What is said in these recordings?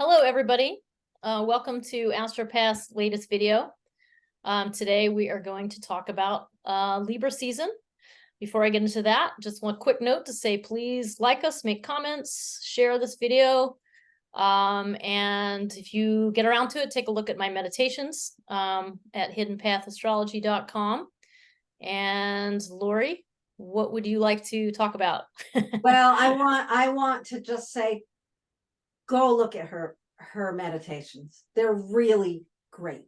Hello, everybody. Welcome to AstroPath's latest video. Today we are going to talk about Libra season. Before I get into that, just one quick note to say, please like us, make comments, share this video. And if you get around to it, take a look at my meditations at hiddenpathastrology.com. And Lori, what would you like to talk about? Well, I want to just say, go look at her meditations. They're really great.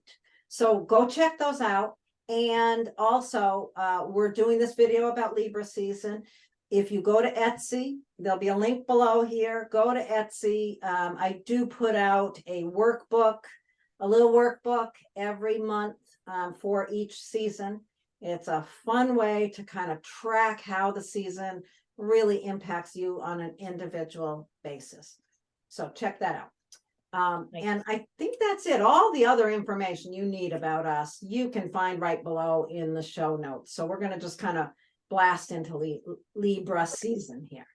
So go check those out. And also, we're doing this video about Libra season. If you go to Etsy, there'll be a link below here. Go to Etsy. I do put out a workbook, a little workbook every month for each season. It's a fun way to kind of track how the season really impacts you on an individual basis. So check that out. And I think that's it. All the other information you need about us, you can find right below in the show notes. So we're going to just kind of blast into Libra season here.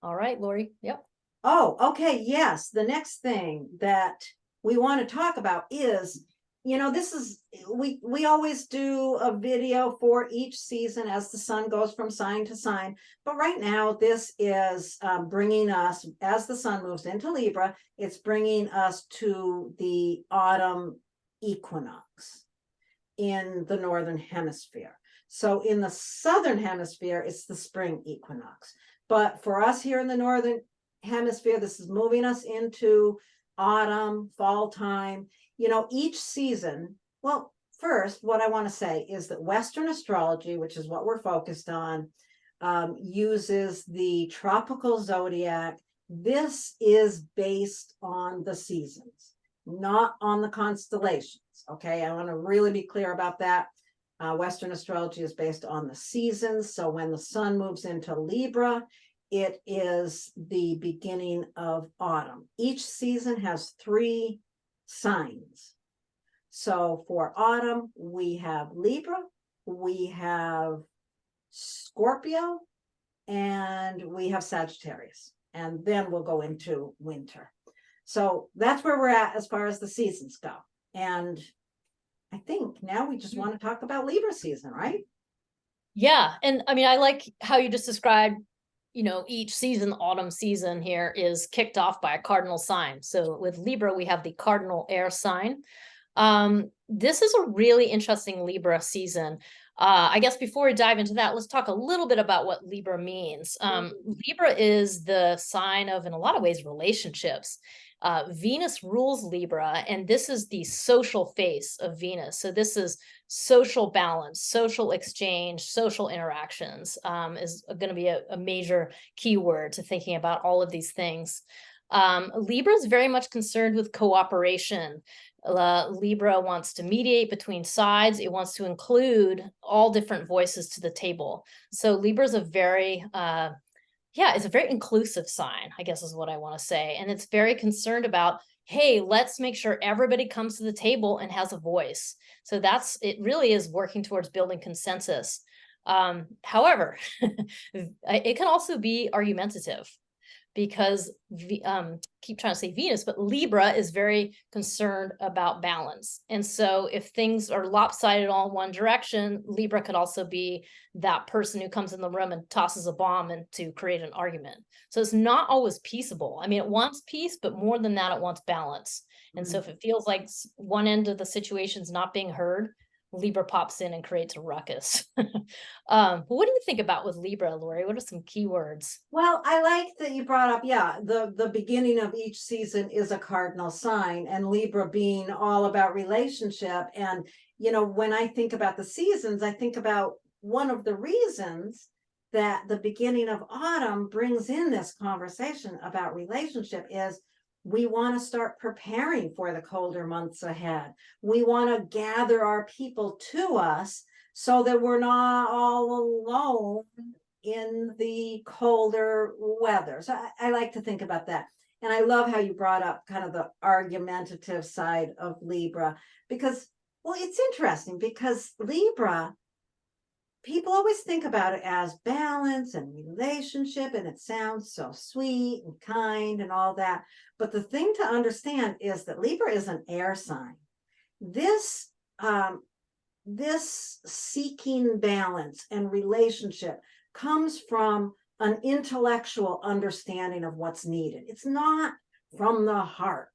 All right, Lori. Yep. Oh, okay. Yes. The next thing that we want to talk about is, this is, we always do a video for each season as the sun goes from sign to sign. But right now, this is bringing us, as the sun moves into Libra, it's bringing us to the autumn equinox in the northern hemisphere. So in the southern hemisphere, it's the spring equinox. But for us here in the northern hemisphere, this is moving us into autumn, fall time. Each season, well, first, what I want to say is that Western astrology, which is what we're focused on, uses the tropical zodiac. This is based on the seasons, not on the constellations. Okay, I want to really be clear about that. Western astrology is based on the seasons. So when the sun moves into Libra, it is the beginning of autumn. Each season has 3 signs. So for autumn, we have Libra, we have Scorpio, and we have Sagittarius. And then we'll go into winter. So that's where we're at as far as the seasons go. And I think now we just want to talk about Libra season, right? Yeah. And I mean, I like how you just described, each season, autumn season here is kicked off by a cardinal sign. So with Libra, we have the cardinal air sign. This is a really interesting Libra season. I guess before we dive into that, let's talk a little bit about what Libra means. Libra is the sign of, in a lot of ways, relationships. Venus rules Libra, and this is the social face of Venus. So this is social balance, social exchange, social interactions is going to be a major keyword to thinking about all of these things. Libra is very much concerned with cooperation. Libra wants to mediate between sides. It wants to include all different voices to the table. So Libra is a very it's a very inclusive sign, I guess is what I want to say. And it's very concerned about, hey, let's make sure everybody comes to the table and has a voice. So it really is working towards building consensus. However, it can also be argumentative, because keep trying to say Venus, but Libra is very concerned about balance. And so if things are lopsided all in one direction, Libra could also be that person who comes in the room and tosses a bomb and to create an argument. So it's not always peaceable. I mean, it wants peace, but more than that, it wants balance. And so if it feels like one end of the situation is not being heard, Libra pops in and creates a ruckus. What do you think about with Libra, Lori? What are some keywords? Well, I like that you brought up, the beginning of each season is a cardinal sign, and Libra being all about relationship. And, when I think about the seasons, I think about one of the reasons that the beginning of autumn brings in this conversation about relationship is we want to start preparing for the colder months ahead. We want to gather our people to us so that we're not all alone in the colder weather. So I like to think about that. And I love how you brought up kind of the argumentative side of Libra, because, well, it's interesting because Libra, people always think about it as balance and relationship, and it sounds so sweet and kind and all that. But the thing to understand is that Libra is an air sign. This this seeking balance and relationship comes from an intellectual understanding of what's needed. It's not from the heart,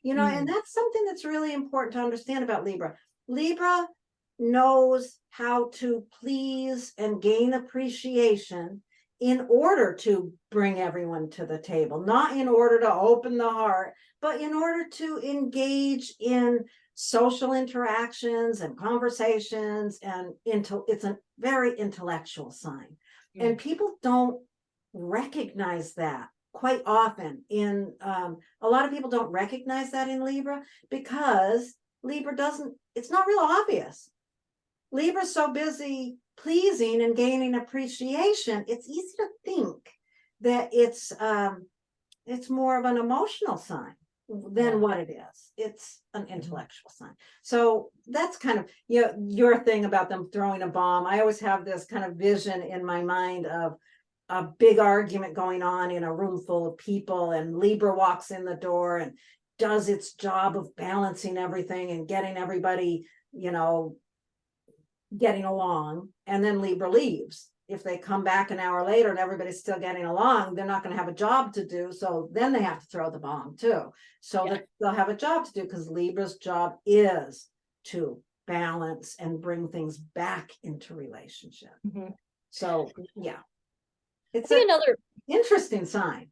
and that's something that's really important to understand about Libra. Libra knows how to please and gain appreciation in order to bring everyone to the table, not in order to open the heart, but in order to engage in social interactions and conversations. And it's a very intellectual sign. And people don't recognize that quite often in a lot of people don't recognize that in Libra, because Libra it's not real obvious. Libra's so busy pleasing and gaining appreciation, it's easy to think that it's more of an emotional sign than what it is. It's an intellectual sign. So that's kind of your thing about them throwing a bomb. I always have this kind of vision in my mind of a big argument going on in a room full of people, and Libra walks in the door and does its job of balancing everything and getting everybody, getting along, and then Libra leaves. If they come back an hour later and everybody's still getting along, they're not going to have a job to do. So then they have to throw the bomb too. So that they'll have a job to do, because Libra's job is to balance and bring things back into relationship. So it's another interesting sign.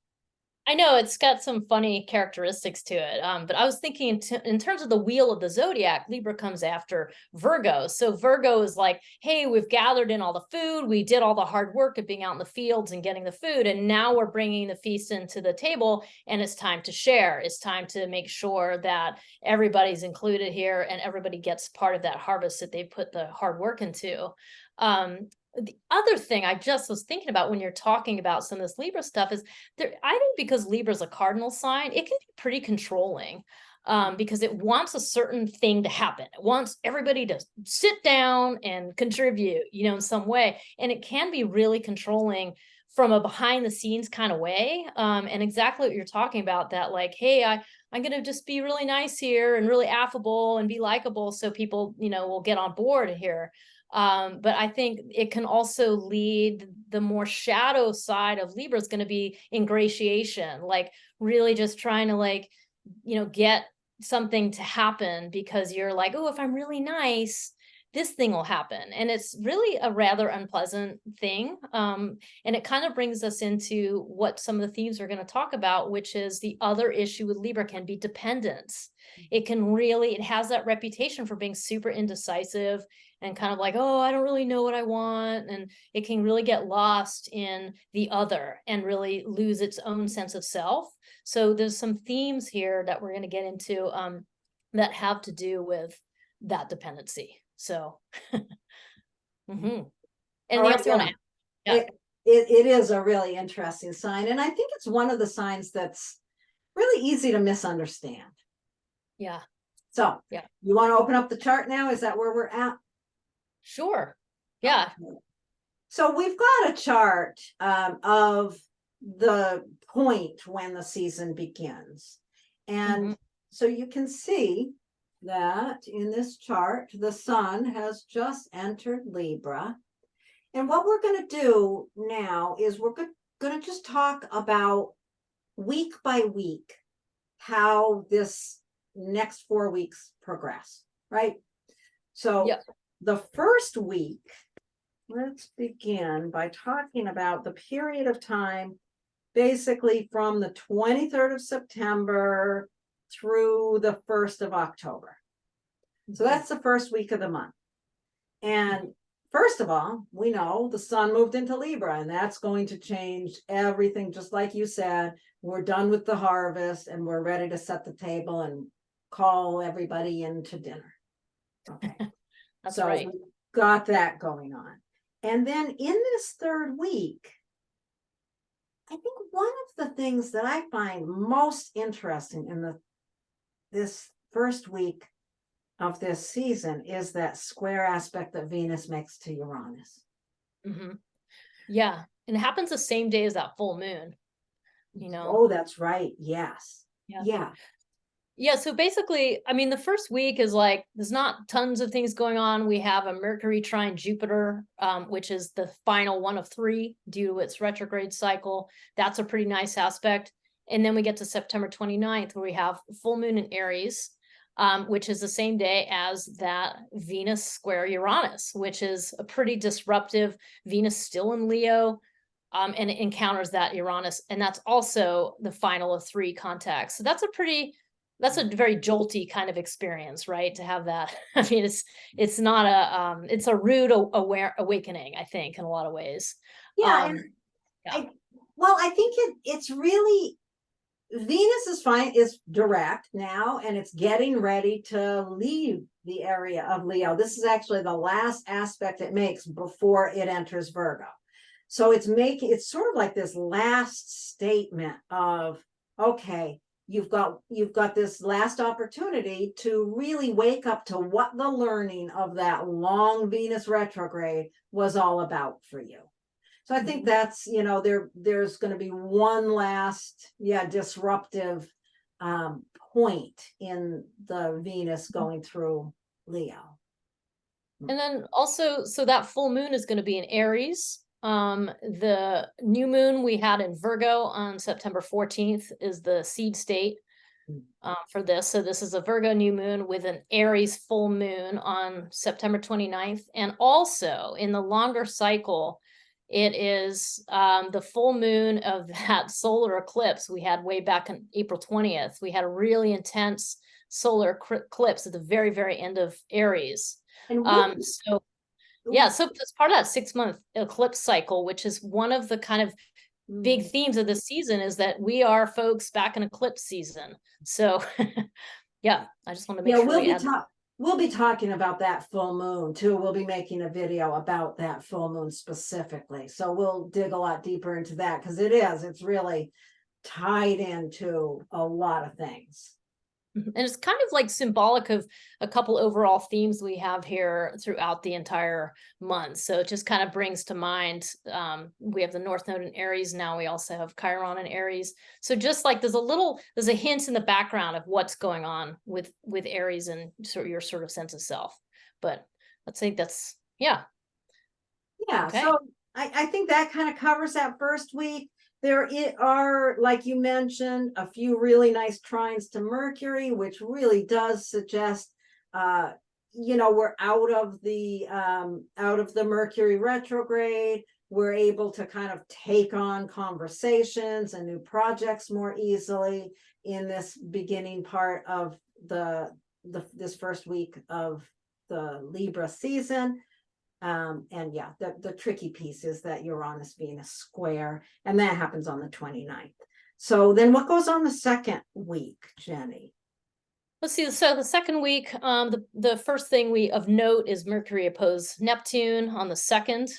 I know it's got some funny characteristics to it, but I was thinking in terms of the wheel of the zodiac, Libra comes after Virgo. So Virgo is like, hey, we've gathered in all the food. We did all the hard work of being out in the fields and getting the food. And now we're bringing the feast into the table, and it's time to share. It's time to make sure that everybody's included here and everybody gets part of that harvest that they put the hard work into. The other thing I just was thinking about when you're talking about some of this Libra stuff is I think because Libra is a cardinal sign, it can be pretty controlling, because it wants a certain thing to happen. It wants everybody to sit down and contribute, in some way. And it can be really controlling from a behind the scenes kind of way. And exactly what you're talking about, that like, hey, I'm going to just be really nice here and really affable and be likable, so people, will get on board here. But I think it can also lead, the more shadow side of Libra is going to be ingratiation, like really just trying to get something to happen because you're like, oh, if I'm really nice, this thing will happen. And it's really a rather unpleasant thing. And it kind of brings us into what some of the themes we're going to talk about, which is the other issue with Libra can be dependence. It has that reputation for being super indecisive and kind of like, oh, I don't really know what I want. And it can really get lost in the other and really lose its own sense of self. So there's some themes here that we're going to get into that have to do with that dependency. So, and else you want to it is a really interesting sign. And I think it's one of the signs that's really easy to misunderstand. Yeah. So you want to open up the chart now? Is that where we're at? Sure. Yeah. Okay. So we've got a chart of the point when the season begins. And so you can see that in this chart, the sun has just entered Libra. And what we're going to do now is we're going to just talk about week by week how this next 4 weeks progress, right? So the first week, let's begin by talking about the period of time basically from the 23rd of September through the 1st of October. So that's the first week of the month. And first of all, we know the sun moved into Libra, and that's going to change everything. Just like you said, we're done with the harvest and we're ready to set the table and call everybody into dinner. Okay. That's so right. We've got that going on. And then in this third week, I think one of the things that I find most interesting in this first week of this season is that square aspect that Venus makes to Uranus. Hmm. Yeah. And it happens the same day as that full moon, you know? Oh, that's right. Yes. Yeah. Yeah. Yeah, so basically, I mean, the first week is like there's not tons of things going on. We have a Mercury trine Jupiter, which is the final one of 3 due to its retrograde cycle. That's a pretty nice aspect. And then we get to September 29th, where we have full moon in Aries, which is the same day as that Venus square Uranus, which is a pretty disruptive. Venus still in Leo, and it encounters that Uranus, and that's also the final of 3 contacts. So that's a very jolty kind of experience, right? To have that. I mean, it's not it's a rude awakening, I think, in a lot of ways. Yeah. And Yeah. I, well, I think it's really, Venus is direct now, and it's getting ready to leave the area of Leo. This is actually the last aspect it makes before it enters Virgo. So it's sort of like this last statement of, okay, you've got this last opportunity to really wake up to what the learning of that long Venus retrograde was all about for you. So I think that's, there's going to be one last, disruptive point in the Venus going through Leo. And then also, so that full moon is going to be in Aries. The new moon we had in Virgo on September 14th is the seed state for this. So this is a Virgo new moon with an Aries full moon on September 29th. And also in the longer cycle, it is the full moon of that solar eclipse we had way back on April 20th. We had a really intense solar eclipse at the very, very end of Aries. And So yeah, so it's part of that 6-month eclipse cycle, which is one of the kind of big themes of the season, is that we are folks back in eclipse season. So yeah, I just want to make sure we add we'll be talking about that full moon too. We'll be making a video about that full moon specifically. So we'll dig a lot deeper into that, because it's really tied into a lot of things. and it's kind of like symbolic of a couple overall themes we have here throughout the entire month. So it just kind of brings to mind, we have the North Node in Aries now. We also have Chiron in Aries. So just like there's a hint in the background of what's going on with Aries and your sort of sense of self. But I think that's, yeah. Yeah. Okay. So I think that kind of covers that first week. There are, like you mentioned, a few really nice trines to Mercury, which really does suggest, we're out of the Mercury retrograde. We're able to kind of take on conversations and new projects more easily in this beginning part of this first week of the Libra season. And yeah, the tricky piece is that Uranus being a square, and that happens on the 29th. So then what goes on the second week, Jenny? Let's see. So the second week, the first thing of note is Mercury opposed Neptune on the 2nd,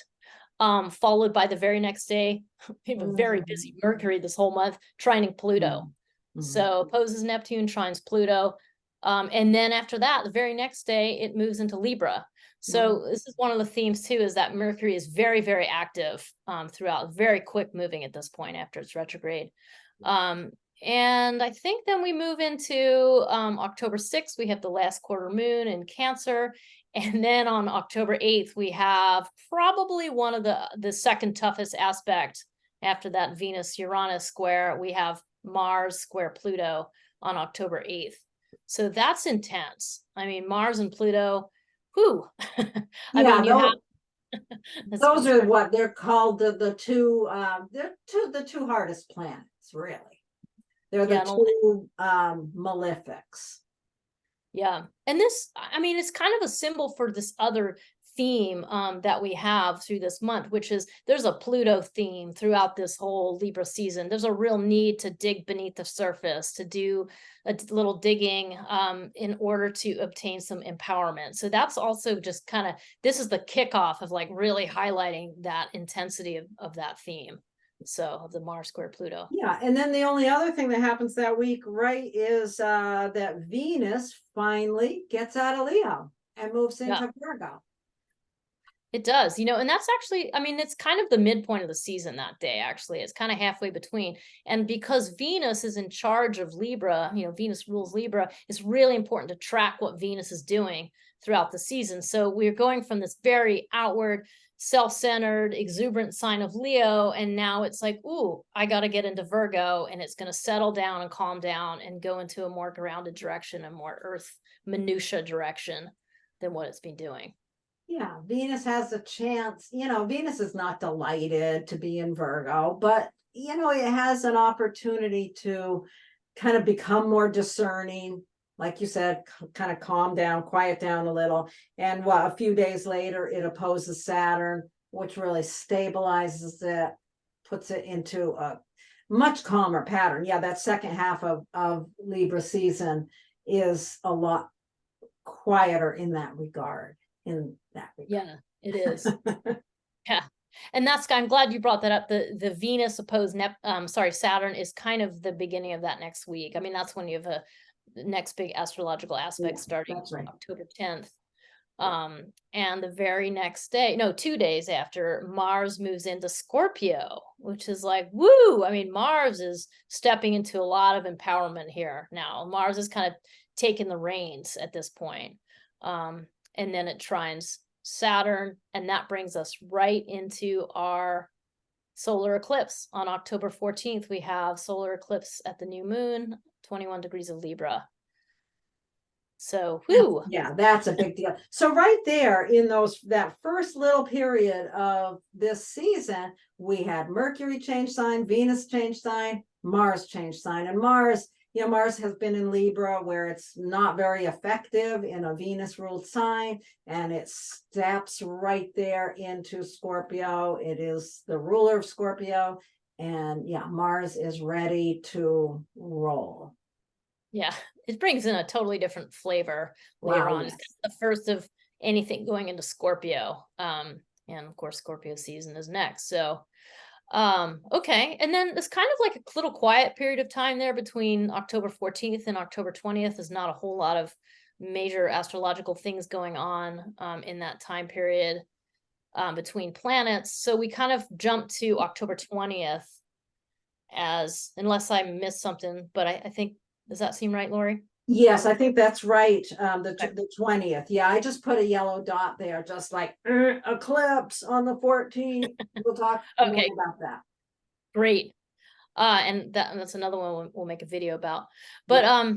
followed by the very next day, we have a very busy Mercury this whole month, trining Pluto. So opposes Neptune, trines Pluto. And then after that, the very next day, it moves into Libra. So this is one of the themes too, is that Mercury is very, very active throughout, very quick moving at this point after it's retrograde. And I think then we move into October 6th, we have the last quarter moon in Cancer. And then on October 8th, we have probably one of the second toughest aspect after that Venus-Uranus square. We have Mars square Pluto on October 8th. So that's intense. I mean, Mars and Pluto, whew. Those are what they're called, the two hardest planets, really. They're the two malefics. Yeah. And this, I mean, it's kind of a symbol for this other theme that we have through this month, which is there's a Pluto theme throughout this whole Libra season. There's a real need to dig beneath the surface, to do a little digging in order to obtain some empowerment. So that's also just kind of, this is the kickoff of like really highlighting that intensity of that theme. So the Mars square Pluto. Yeah, and then the only other thing that happens that week, right, is that Venus finally gets out of Leo and moves into Virgo. It does, and that's actually, I mean, it's kind of the midpoint of the season that day, actually. It's kind of halfway between. And because Venus is in charge of Libra, Venus rules Libra, it's really important to track what Venus is doing throughout the season. So we're going from this very outward, self-centered, exuberant sign of Leo, and now it's like, ooh, I got to get into Virgo, and it's going to settle down and calm down and go into a more grounded direction, a more earth minutia direction than what it's been doing. Yeah, Venus has a chance. Venus is not delighted to be in Virgo, but it has an opportunity to kind of become more discerning, like you said, kind of calm down, quiet down a little. And a few days later, it opposes Saturn, which really stabilizes it, puts it into a much calmer pattern. Yeah, that second half of Libra season is a lot quieter in that regard. Yeah, it is. Yeah. And I'm glad you brought that up. The Venus opposed Saturn is kind of the beginning of that next week. I mean, that's when you have the next big astrological aspect starting right. October 10th. And the very next day, no, 2 days after, Mars moves into Scorpio, which is like, woo! I mean, Mars is stepping into a lot of empowerment here now. Mars is kind of taking the reins at this point. And then it trines Saturn, and that brings us right into our solar eclipse. On October 14th, we have solar eclipse at the new moon, 21 degrees of Libra. So, whoo. Yeah, that's a big deal. So right there in that first little period of this season, we had Mercury change sign, Venus change sign, Mars change sign. And Mars has been in Libra, where it's not very effective in a Venus ruled sign, and it steps right there into Scorpio. It is the ruler of Scorpio, and yeah, Mars is ready to roll. Yeah, it brings in a totally different flavor later on. Yes. It's the first of anything going into Scorpio. And of course, Scorpio season is next. So, okay. And then it's kind of like a little quiet period of time there between October 14th and October 20th. There's not a whole lot of major astrological things going on in that time period between planets. So we kind of jump to October 20th unless I missed something, but I think, does that seem right, Lori? Yes, I think that's right. The 20th. Yeah, I just put a yellow dot there, just like eclipse on the 14th. We'll talk more about that. Great. And that's another one we'll make a video about. But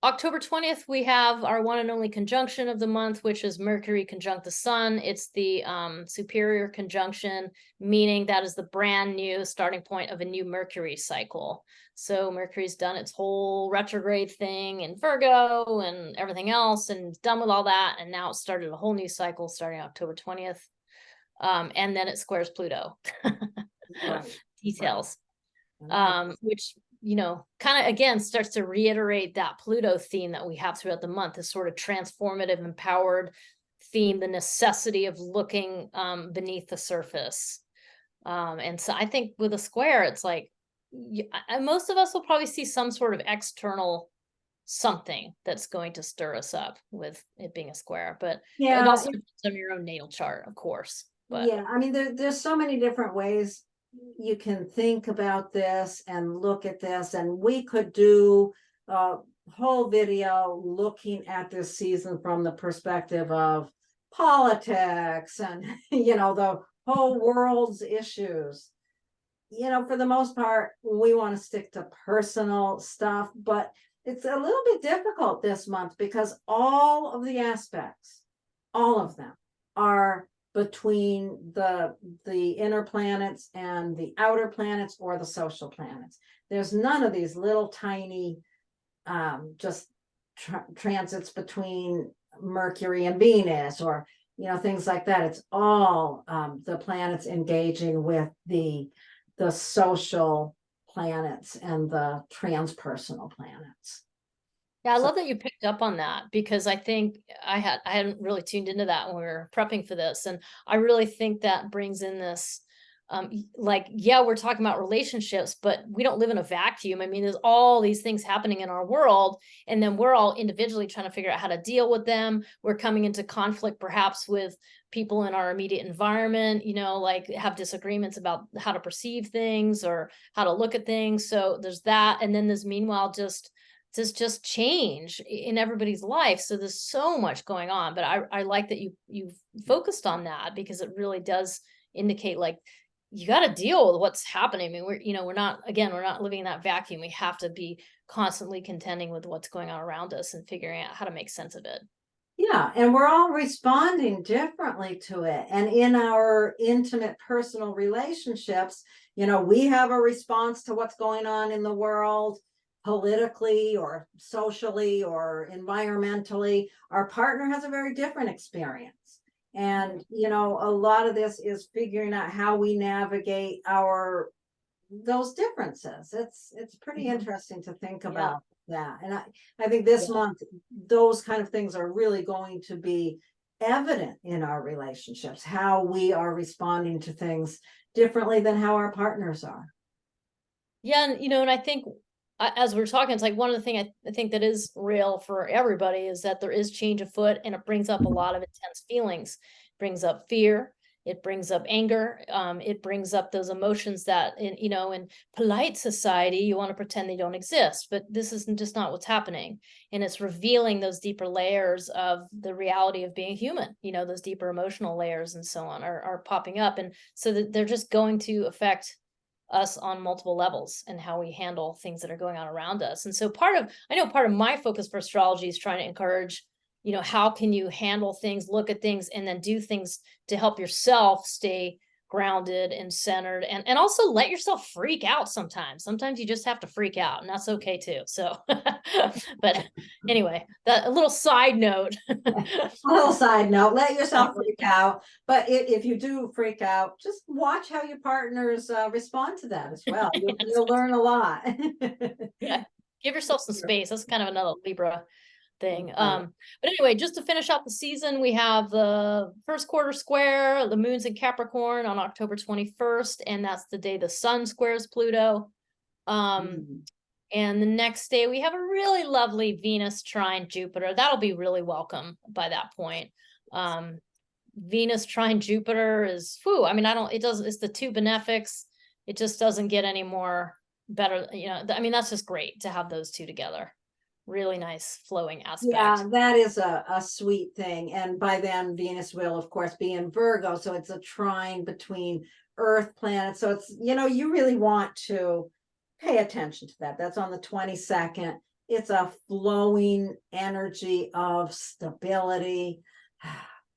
October 20th, we have our one and only conjunction of the month, which is Mercury conjunct the Sun. It's the superior conjunction, meaning that is the brand new starting point of a new Mercury cycle. So Mercury's done its whole retrograde thing in Virgo and everything else, and done with all that. And now it started a whole new cycle starting October 20th. And then it squares Pluto. Right. Details. Right. Which kind of again starts to reiterate that Pluto theme that we have throughout the month, this sort of transformative, empowered theme, the necessity of looking beneath the surface. And so I think with a square, it's like most of us will probably see some sort of external something that's going to stir us up with it being a square, but it also depends on your own natal chart, of course. But yeah, I mean, there's so many different ways you can think about this and look at this, and we could do a whole video looking at this season from the perspective of politics and the whole world's issues. For the most part, we want to stick to personal stuff, but it's a little bit difficult this month because all of the aspects, all of them, are between the inner planets and the outer planets, or the social planets. There's none of these little tiny just transits between Mercury and Venus, or things like that. It's all the planets engaging with the social planets and the transpersonal planets. Yeah, I love that you picked up on that, because I think I hadn't really tuned into that when we were prepping for this. And I really think that brings in this like, yeah, we're talking about relationships, but we don't live in a vacuum. I mean, there's all these things happening in our world, and then we're all individually trying to figure out how to deal with them. We're coming into conflict perhaps with people in our immediate environment, you know, like have disagreements about how to perceive things or how to look at things. So there's that. And then there's meanwhile just change in everybody's life. So there's so much going on. But I like that you've focused on that, because it really does indicate like you got to deal with what's happening. I mean, we're not living in that vacuum. We have to be constantly contending with what's going on around us and figuring out how to make sense of it. Yeah, and we're all responding differently to it. And in our intimate personal relationships, you know, we have a response to what's going on in the world, politically or socially or environmentally. Our partner has a very different experience. And, you know, a lot of this is figuring out how we navigate those differences. It's pretty interesting to think about that. And I think this month, those kind of things are really going to be evident in our relationships, how we are responding to things differently than how our partners are. Yeah, and and I think as we're talking, it's like one of the things I think that is real for everybody is that there is change afoot, and it brings up a lot of intense feelings. It brings up fear, it brings up anger, it brings up those emotions that in polite society you want to pretend they don't exist, but this is just not what's happening, and it's revealing those deeper layers of the reality of being human. Those deeper emotional layers and so on are popping up, and so that they're just going to affect us on multiple levels and how we handle things that are going on around us. And so I know part of my focus for astrology is trying to encourage, how can you handle things, look at things, and then do things to help yourself stay grounded and centered, and also let yourself freak out sometimes. Sometimes you just have to freak out, and that's okay too. So, but anyway, a little side note. A little side note, let yourself freak out. But if you do freak out, just watch how your partners respond to that as well. You'll learn a lot. Yeah, give yourself some space. That's kind of another Libra thing. Right. But anyway, just to finish out the season, we have the first quarter square, the moon's in Capricorn on October 21st, and that's the day the sun squares Pluto. And the next day we have a really lovely Venus trine Jupiter. That'll be really welcome by that point. Venus trine Jupiter is, I mean, it's the two benefics. It just doesn't get any more better. I mean, that's just great to have those two together. Really nice flowing aspect. Yeah, that is a sweet thing. And by then Venus will of course be in Virgo. So it's a trine between Earth planets. So it's, you really want to pay attention to that. That's on the 22nd. It's a flowing energy of stability.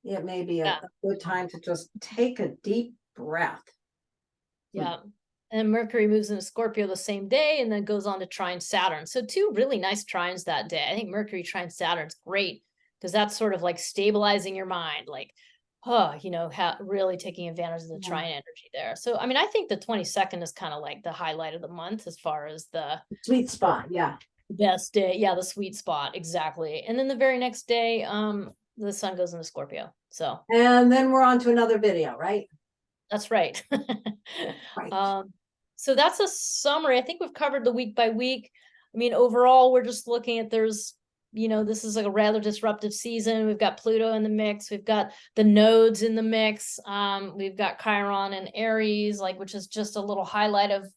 It may be a good time to just take a deep breath. Yeah. And Mercury moves into Scorpio the same day and then goes on to trine Saturn. So two really nice trines that day. I think Mercury trine Saturn's great because that's sort of like stabilizing your mind, like, really taking advantage of the trine energy there. So, I mean, I think the 22nd is kind of like the highlight of the month as far as the sweet spot. Yeah. Best day. Yeah, the sweet spot. Exactly. And then the very next day, the sun goes into Scorpio. So, and then we're on to another video, right? That's right. Right. So that's a summary. I think we've covered the week by week. I mean, overall, we're just looking at this is like a rather disruptive season. We've got Pluto in the mix. We've got the nodes in the mix. We've got Chiron and Aries, which is just a little highlight of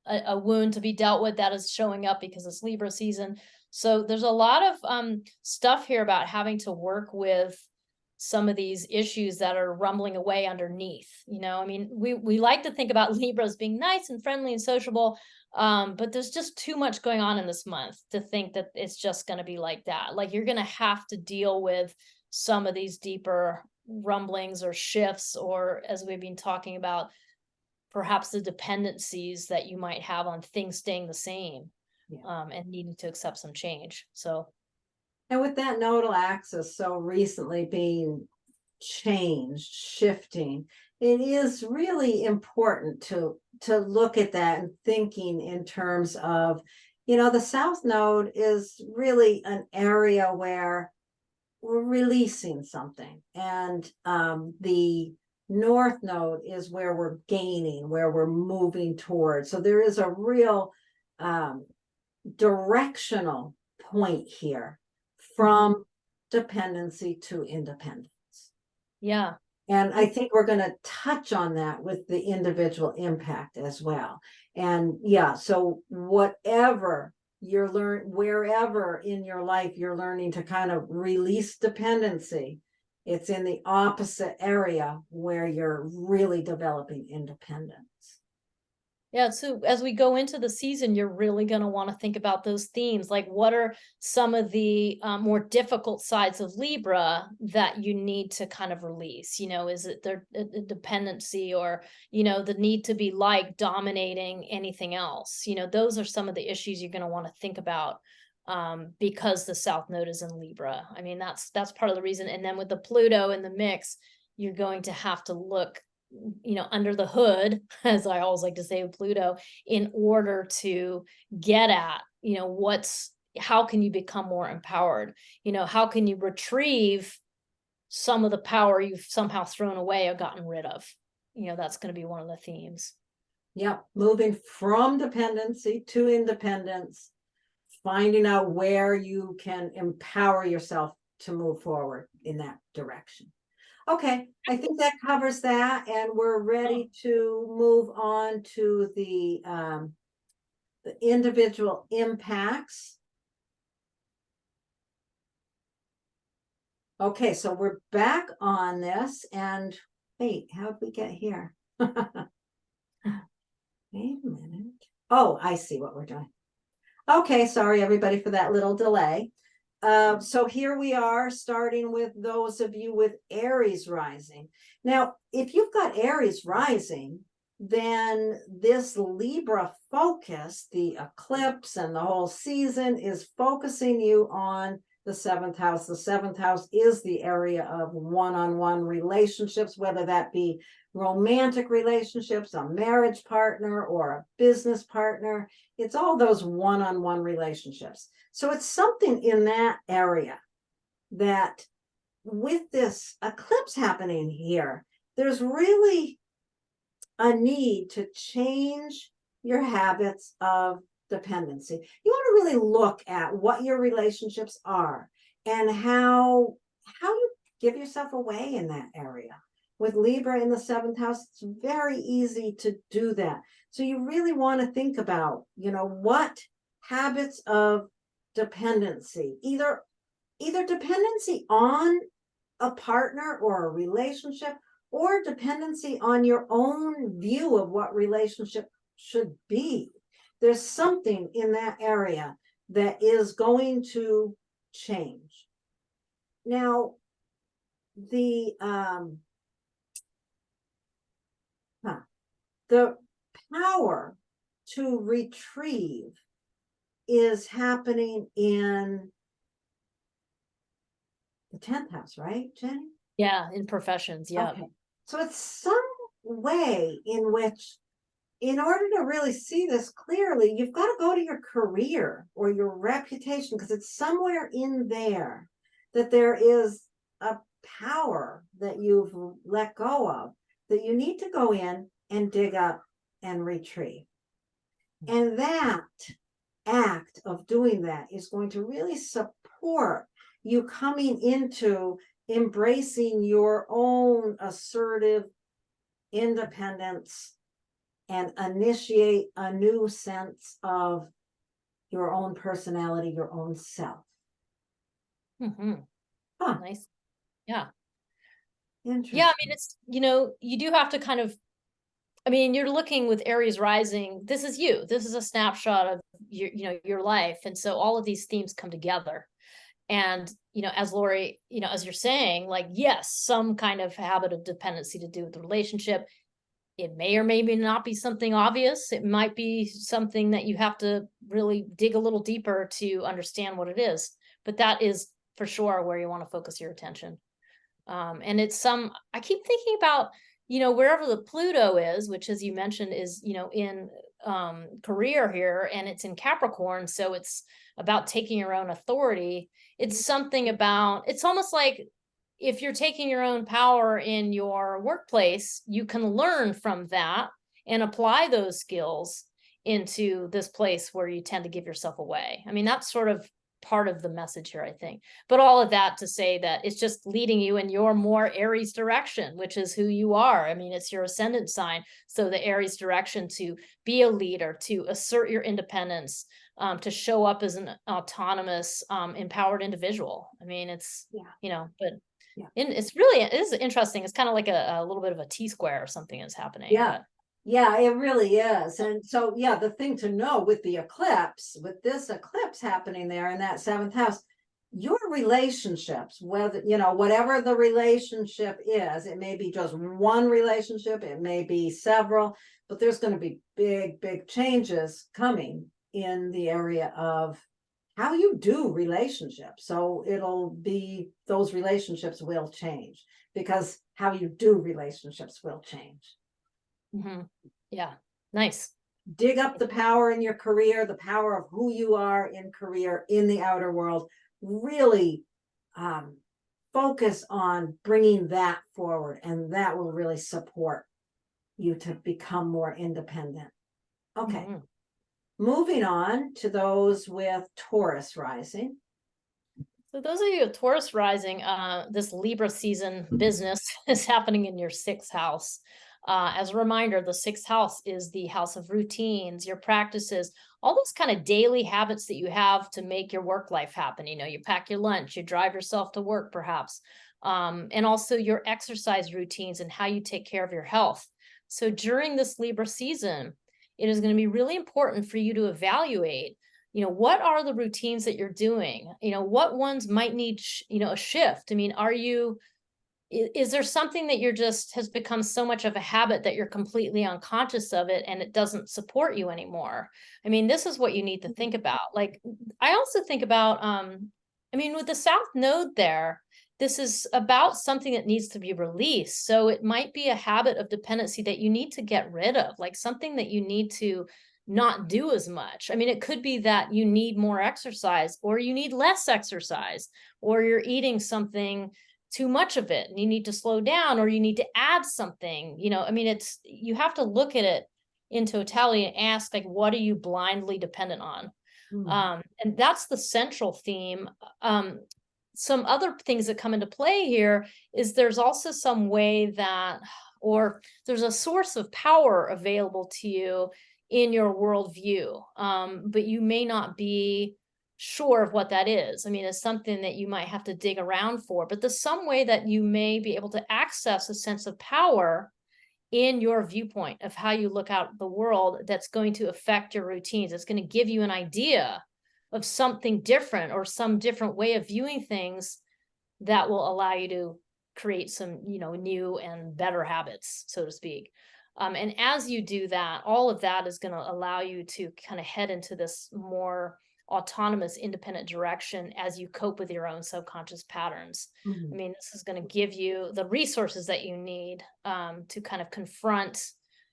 a wound to be dealt with that is showing up because it's Libra season. So there's a lot of stuff here about having to work with some of these issues that are rumbling away underneath. I mean, we like to think about Libra as being nice and friendly and sociable, but there's just too much going on in this month to think that it's just going to be like that. Like, you're going to have to deal with some of these deeper rumblings or shifts, or as we've been talking about, perhaps the dependencies that you might have on things staying the same, and needing to accept some change. So, and with that nodal axis so recently being changed, shifting, it is really important to look at that and thinking in terms of, the South Node is really an area where we're releasing something, and the North node is where we're gaining, where we're moving towards. So there is a real directional point here from dependency to independence. Yeah. And I think we're going to touch on that with the individual impact as well. And yeah, so whatever you're wherever in your life you're learning to kind of release dependency, it's in the opposite area where you're really developing independence. Yeah, so as we go into the season, you're really going to want to think about those themes. Like, what are some of the more difficult sides of Libra that you need to kind of release? Is it their dependency, or, the need to be like dominating anything else? Those are some of the issues you're going to want to think about, because the South Node is in Libra. I mean, that's part of the reason. And then with the Pluto in the mix, you're going to have to look under the hood, as I always like to say with Pluto, in order to get at, how can you become more empowered? How can you retrieve some of the power you've somehow thrown away or gotten rid of? That's going to be one of the themes. Yep. Moving from dependency to independence, finding out where you can empower yourself to move forward in that direction. Okay, I think that covers that, and we're ready to move on to the individual impacts. Okay, so we're back on this, and wait, how'd we get here? Wait a minute. Oh, I see what we're doing. Okay, sorry everybody for that little delay. So here we are, starting with those of you with Aries rising. Now, if you've got Aries rising, then this Libra focus, the eclipse and the whole season, is focusing you on the seventh house. The seventh house is the area of one-on-one relationships, whether that be romantic relationships, a marriage partner, or a business partner. It's all those one-on-one relationships. So it's something in that area that, with this eclipse happening here, there's really a need to change your habits of dependency. You want to really look at what your relationships are and how you give yourself away in that area. With Libra in the seventh house, it's very easy to do that. So you really want to think about, what habits of dependency, either dependency on a partner or a relationship, or dependency on your own view of what relationship should be. There's something in that area that is going to change. Now, the power to retrieve is happening in the 10th house, right, Jenny? Yeah, in professions. Yeah. Okay. So it's some way in which, in order to really see this clearly, you've got to go to your career or your reputation, because it's somewhere in there that there is a power that you've let go of that you need to go in and dig up and retrieve. And that act of doing that is going to really support you coming into embracing your own assertive independence and initiate a new sense of your own personality, your own self. Nice. Yeah. Interesting. Yeah, I mean, it's, you do have to kind of, you're looking with Aries rising, this is you. This is a snapshot of your life. And so all of these themes come together. And, as Lori, as you're saying, like, yes, some kind of habit of dependency to do with the relationship. It may or may not be something obvious. It might be something that you have to really dig a little deeper to understand what it is. But that is for sure where you want to focus your attention. And it's I keep thinking about, wherever the Pluto is, which, as you mentioned, is, in career here, and it's in Capricorn. So it's about taking your own authority. It's something about, it's almost like if you're taking your own power in your workplace, you can learn from that and apply those skills into this place where you tend to give yourself away. I mean, that's sort of part of the message here, I think. But all of that to say that it's just leading you in your more Aries direction, which is who you are. I mean, it's your ascendant sign. So the Aries direction to be a leader, to assert your independence, to show up as an autonomous, empowered individual. I mean, it's, but it's really, it is interesting. It's kind of like a little bit of a T-square or something is happening. Yeah. Yeah, it really is. And so, yeah, the thing to know with the eclipse, with this eclipse happening there in that seventh house, your relationships, whether, whatever the relationship is, it may be just one relationship, it may be several, but there's going to be big, big changes coming in the area of how you do relationships. So it'll be, those relationships will change because how you do relationships will change. Mm-hmm. Yeah, nice. Dig up the power in your career, the power of who you are in career, in the outer world. Really focus on bringing that forward, and that will really support you to become more independent. Okay. Mm-hmm. Moving on to those with Taurus rising. So those of you with Taurus rising, this Libra season business is happening in your sixth house. As a reminder, the sixth house is the house of routines, your practices, all those kind of daily habits that you have to make your work life happen. You pack your lunch, you drive yourself to work, perhaps, and also your exercise routines and how you take care of your health. So during this Libra season, it is going to be really important for you to evaluate, what are the routines that you're doing? What ones might need, a shift? I mean, is there something that you're just has become so much of a habit that you're completely unconscious of it and it doesn't support you anymore? I mean, this is what you need to think about. Like, I also think about, with the South Node there, this is about something that needs to be released. So it might be a habit of dependency that you need to get rid of, like something that you need to not do as much. I mean, it could be that you need more exercise or you need less exercise, or you're eating something too much of it and you need to slow down, or you need to add something. You have to look at it in totality and ask, like, what are you blindly dependent on? And that's the central theme. Some other things that come into play here is there's also some way that, or there's a source of power available to you in your worldview, but you may not be sure of what that is. I mean, it's something that you might have to dig around for, but there's some way that you may be able to access a sense of power in your viewpoint of how you look out at the world that's going to affect your routines. It's going to give you an idea of something different or some different way of viewing things that will allow you to create some, new and better habits, so to speak. And as you do that, all of that is going to allow you to kind of head into this more autonomous, independent direction as you cope with your own subconscious patterns. I mean, this is going to give you the resources that you need to kind of confront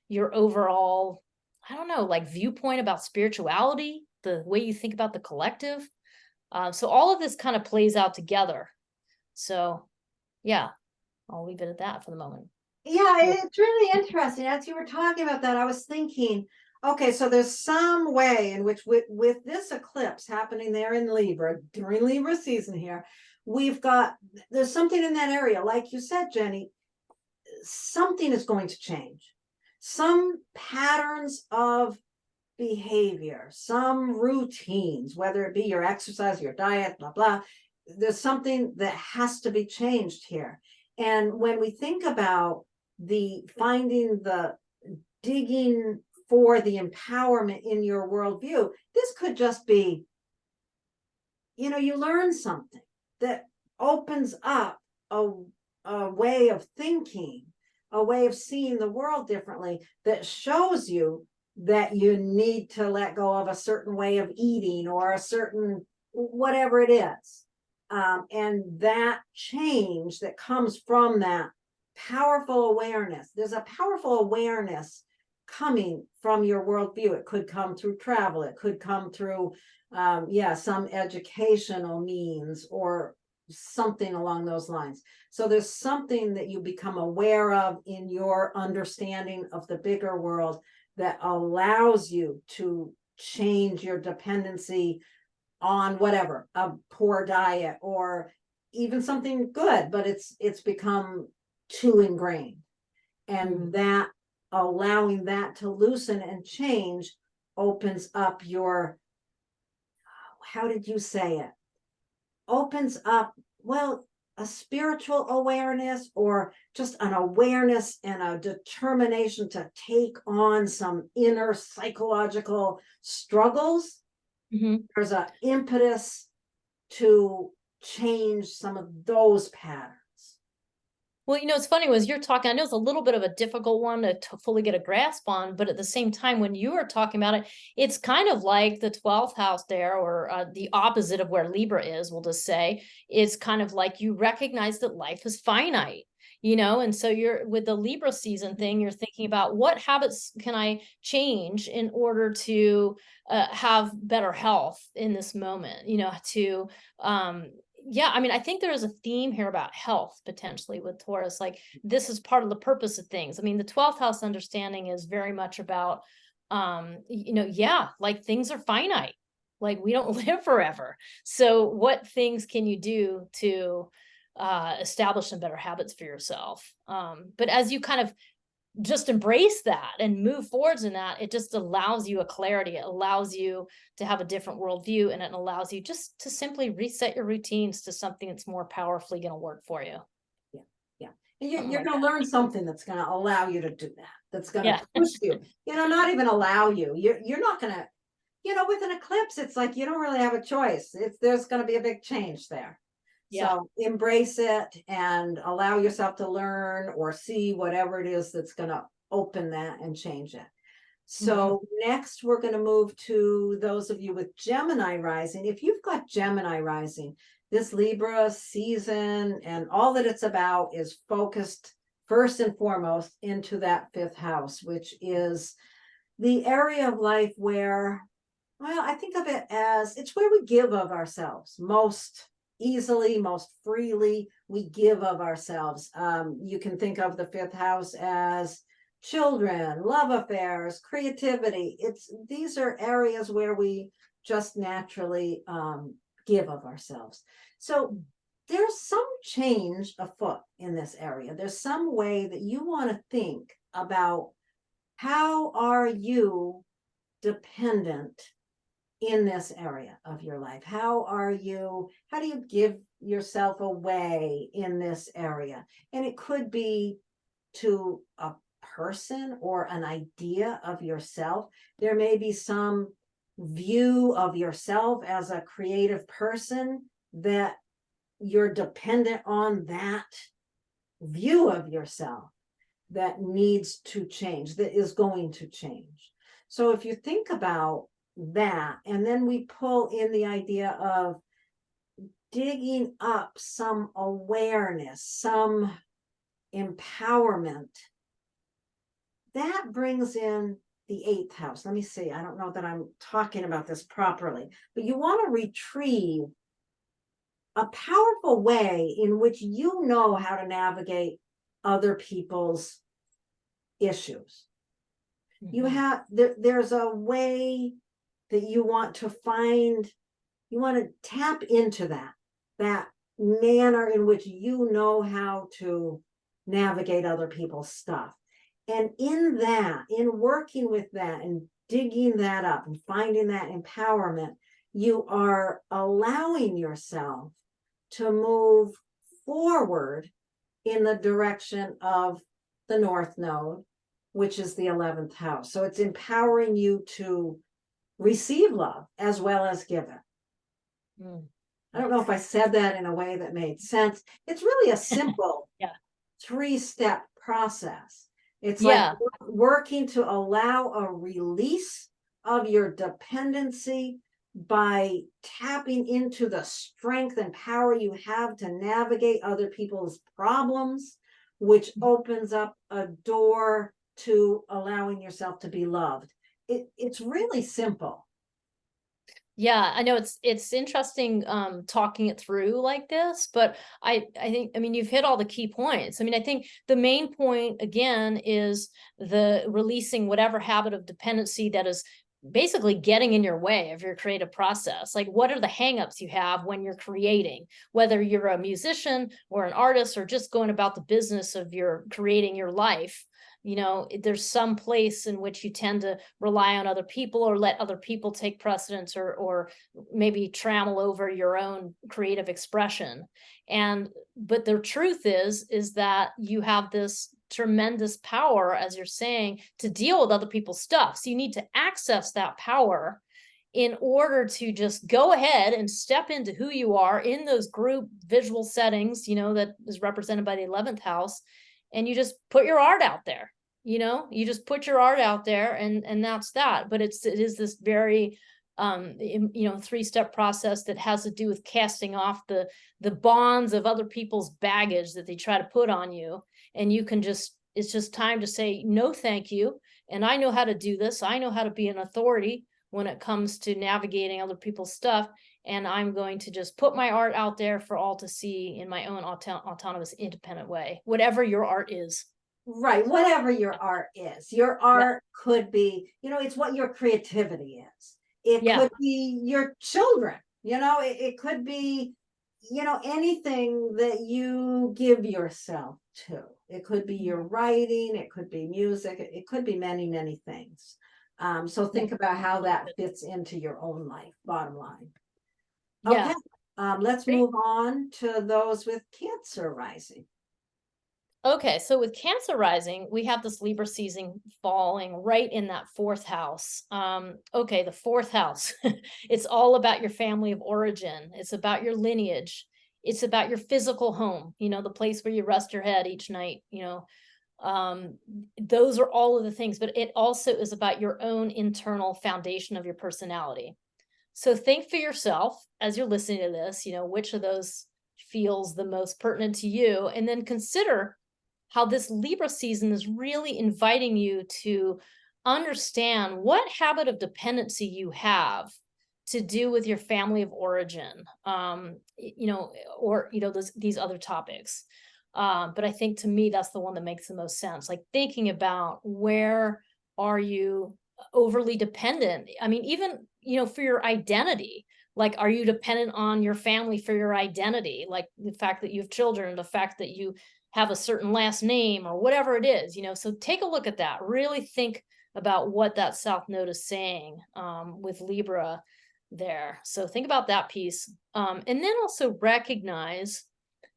your overall, like viewpoint about spirituality, the way you think about the collective. So all of this kind of plays out together. So yeah, I'll leave it at that for the moment. Yeah, it's really interesting. As you were talking about that, I was thinking, okay, so there's some way in which with this eclipse happening there in Libra, during Libra season here, there's something in that area. Like you said, Jenny, something is going to change. Some patterns of behavior, some routines, whether it be your exercise, your diet, blah, blah. There's something that has to be changed here. And when we think about digging for the empowerment in your worldview, this could just be, you learn something that opens up a way of thinking, a way of seeing the world differently, that shows you that you need to let go of a certain way of eating or a certain whatever it is. And that change that comes from that powerful awareness, there's a powerful awareness coming from your worldview. It could come through travel. It could come through, some educational means or something along those lines. So there's something that you become aware of in your understanding of the bigger world that allows you to change your dependency on whatever, a poor diet or even something good, but it's become too ingrained. And that allowing that to loosen and change opens up your, how did you say it? Opens up, well, a spiritual awareness or just an awareness and a determination to take on some inner psychological struggles. There's an impetus to change some of those patterns. Well, it's funny, was you're talking, I know it's a little bit of a difficult one to fully get a grasp on, but at the same time, when you were talking about it, it's kind of like the 12th house there, or the opposite of where Libra is, we'll just say. It's kind of like you recognize that life is finite, and so you're with the Libra season thing, you're thinking about what habits can I change in order to have better health in this moment, to yeah, I mean, I think there is a theme here about health potentially with Taurus. Like, this is part of the purpose of things. I mean, the 12th house understanding is very much about, yeah, like things are finite. Like, we don't live forever. So what things can you do to establish some better habits for yourself? But as you kind of just embrace that and move forwards in that, it just allows you a clarity. It allows you to have a different worldview, and it allows you just to simply reset your routines to something that's more powerfully going to work for you. Yeah. And you're going to learn something that's going to allow you to do that. That's going to push you, not even allow you. You're not going to, with an eclipse, it's like, you don't really have a choice. There's going to be a big change there. So embrace it and allow yourself to learn or see whatever it is that's going to open that and change it. So next, we're going to move to those of you with Gemini rising. If you've got Gemini rising, this Libra season and all that it's about is focused first and foremost into that 5th house, which is the area of life where, well, I think of it as it's where we give of ourselves most easily, most freely. We give of ourselves. You can think of the 5th house as children, love affairs, creativity. These are areas where we just naturally give of ourselves. So there's some change afoot in this area. There's some way that you want to think about how are you dependent in this area of your life. How do you give yourself away in this area? And it could be to a person or an idea of yourself. There may be some view of yourself as a creative person that you're dependent on, that view of yourself that needs to change, that is going to change. So if you think about that, and then we pull in the idea of digging up some awareness, some empowerment, that brings in the 8th house. Let me see. I don't know that I'm talking about this properly, but you want to retrieve a powerful way in which you know how to navigate other people's issues. There's a way that you want to tap into that manner in which you know how to navigate other people's stuff. And in working with that and digging that up and finding that empowerment, you are allowing yourself to move forward in the direction of the North Node, which is the 11th house. So it's empowering you to receive love as well as give it. I don't know if I said that in a way that made sense. It's really a simple 3-step process. It's like working to allow a release of your dependency by tapping into the strength and power you have to navigate other people's problems, which opens up a door to allowing yourself to be loved. It's really simple. Yeah, I know it's interesting talking it through like this, but I think, I mean, you've hit all the key points. I mean, I think the main point again is the releasing whatever habit of dependency that is basically getting in your way of your creative process. Like, what are the hangups you have when you're creating, whether you're a musician or an artist or just going about the business of your creating your life. There's some place in which you tend to rely on other people or let other people take precedence, or maybe trammel over your own creative expression. But the truth is that you have this tremendous power, as you're saying, to deal with other people's stuff. So you need to access that power in order to just go ahead and step into who you are in those group visual settings, that is represented by the 11th house. And you just put your art out there. You just put your art out there, and that's that. But it is this very three-step process that has to do with casting off the bonds of other people's baggage that they try to put on you. And it's just time to say no, thank you. And I know how to do this. I know how to be an authority when it comes to navigating other people's stuff. And I'm going to just put my art out there for all to see in my own autonomous, independent way, whatever your art is. Right, whatever your art is. Your art could be, it's what your creativity is. It could be your children, it could be, anything that you give yourself to. It could be your writing, it could be music, it could be many, many things. So think about how that fits into your own life, bottom line. Okay, let's move on to those with Cancer rising. Okay, so with Cancer rising, we have this Libra season falling right in that fourth house. Okay, the fourth house. It's all about your family of origin. It's about your lineage. It's about your physical home, the place where you rest your head each night, those are all of the things, but it also is about your own internal foundation of your personality. So think for yourself as you're listening to this, which of those feels the most pertinent to you, and then consider how this Libra season is really inviting you to understand what habit of dependency you have to do with your family of origin, or these other topics. But I think, to me, that's the one that makes the most sense. Like, thinking about, where are you overly dependent? I mean, even for your identity. Like, are you dependent on your family for your identity? Like the fact that you have children, the fact that you have a certain last name, or whatever it is, so take a look at that. Really think about what that South Node is saying with Libra there. So think about that piece. And then also recognize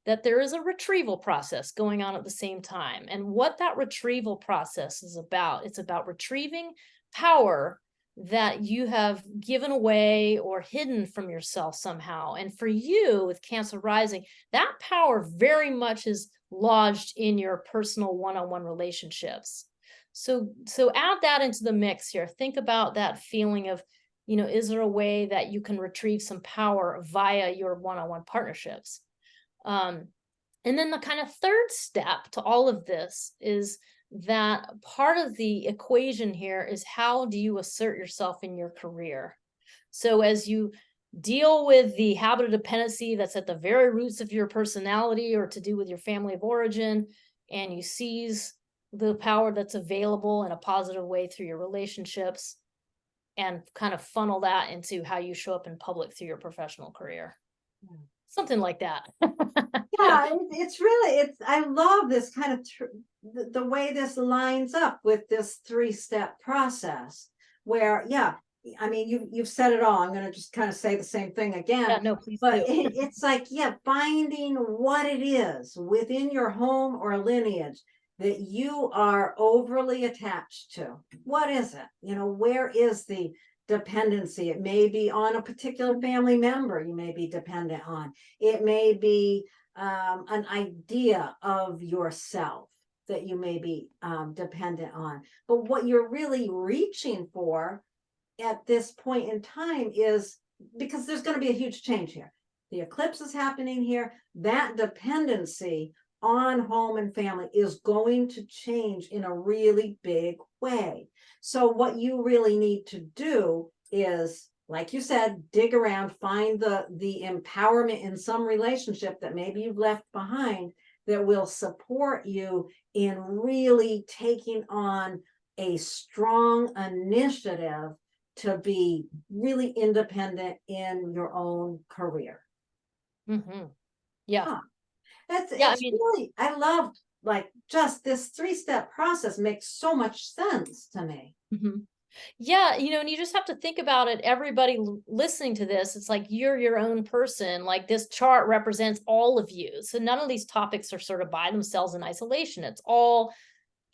that there is a retrieval process going on at the same time. And what that retrieval process is about, it's about retrieving power that you have given away or hidden from yourself somehow. And for you with Cancer rising, that power very much is lodged in your personal one-on-one relationships. So add that into the mix here. Think about that feeling of, is there a way that you can retrieve some power via your one-on-one partnerships? And then the kind of third step to all of this is that part of the equation here is, how do you assert yourself in your career? So as you deal with the habit of dependency that's at the very roots of your personality, or to do with your family of origin, and you seize the power that's available in a positive way through your relationships, and kind of funnel that into how you show up in public through your professional career. Something like that. Yeah, it's really, I love this kind of the way this lines up with this three-step process where, I mean, you've said it all. I'm going to just kind of say the same thing again. Yeah, no, please but do. It's like, finding what it is within your home or lineage that you are overly attached to. What is it? Where is the dependency? It may be on a particular family member you may be dependent on. It may be an idea of yourself that you may be dependent on. But what you're really reaching for at this point in time is, because there's going to be a huge change here. The eclipse is happening here. That dependency on home and family is going to change in a really big way. So what you really need to do is like you said, dig around, find the empowerment in some relationship that maybe you've left behind that will support you in really taking on a strong initiative to be really independent in your own career. Yeah. Huh. Yeah, I It's mean, really, I love, like, just this 3-step process makes so much sense to me. yeah, and you just have to think about it. Everybody listening to this, it's like you're your own person. Like this chart represents all of you. So none of these topics are sort of by themselves in isolation. It's all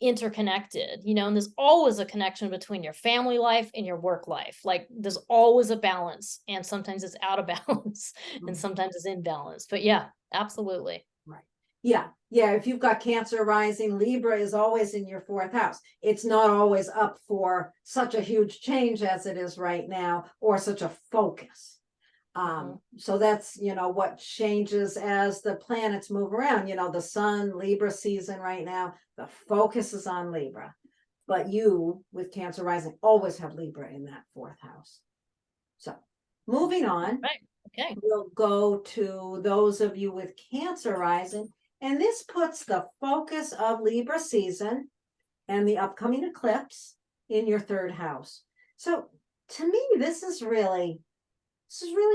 interconnected, and there's always a connection between your family life and your work life. Like there's always a balance, and sometimes it's out of balance and sometimes it's in balance. But yeah, absolutely. Right. Yeah. Yeah. If you've got Cancer rising, Libra is always in your 4th house. It's not always up for such a huge change as it is right now, or such a focus. So that's, what changes as the planets move around. The sun, Libra season right now, the focus is on Libra. But you, with Cancer rising, always have Libra in that 4th house. So moving on. Right. Okay. We'll go to those of you with Cancer rising, and this puts the focus of Libra season and the upcoming eclipse in your 3rd house. So to me, this is really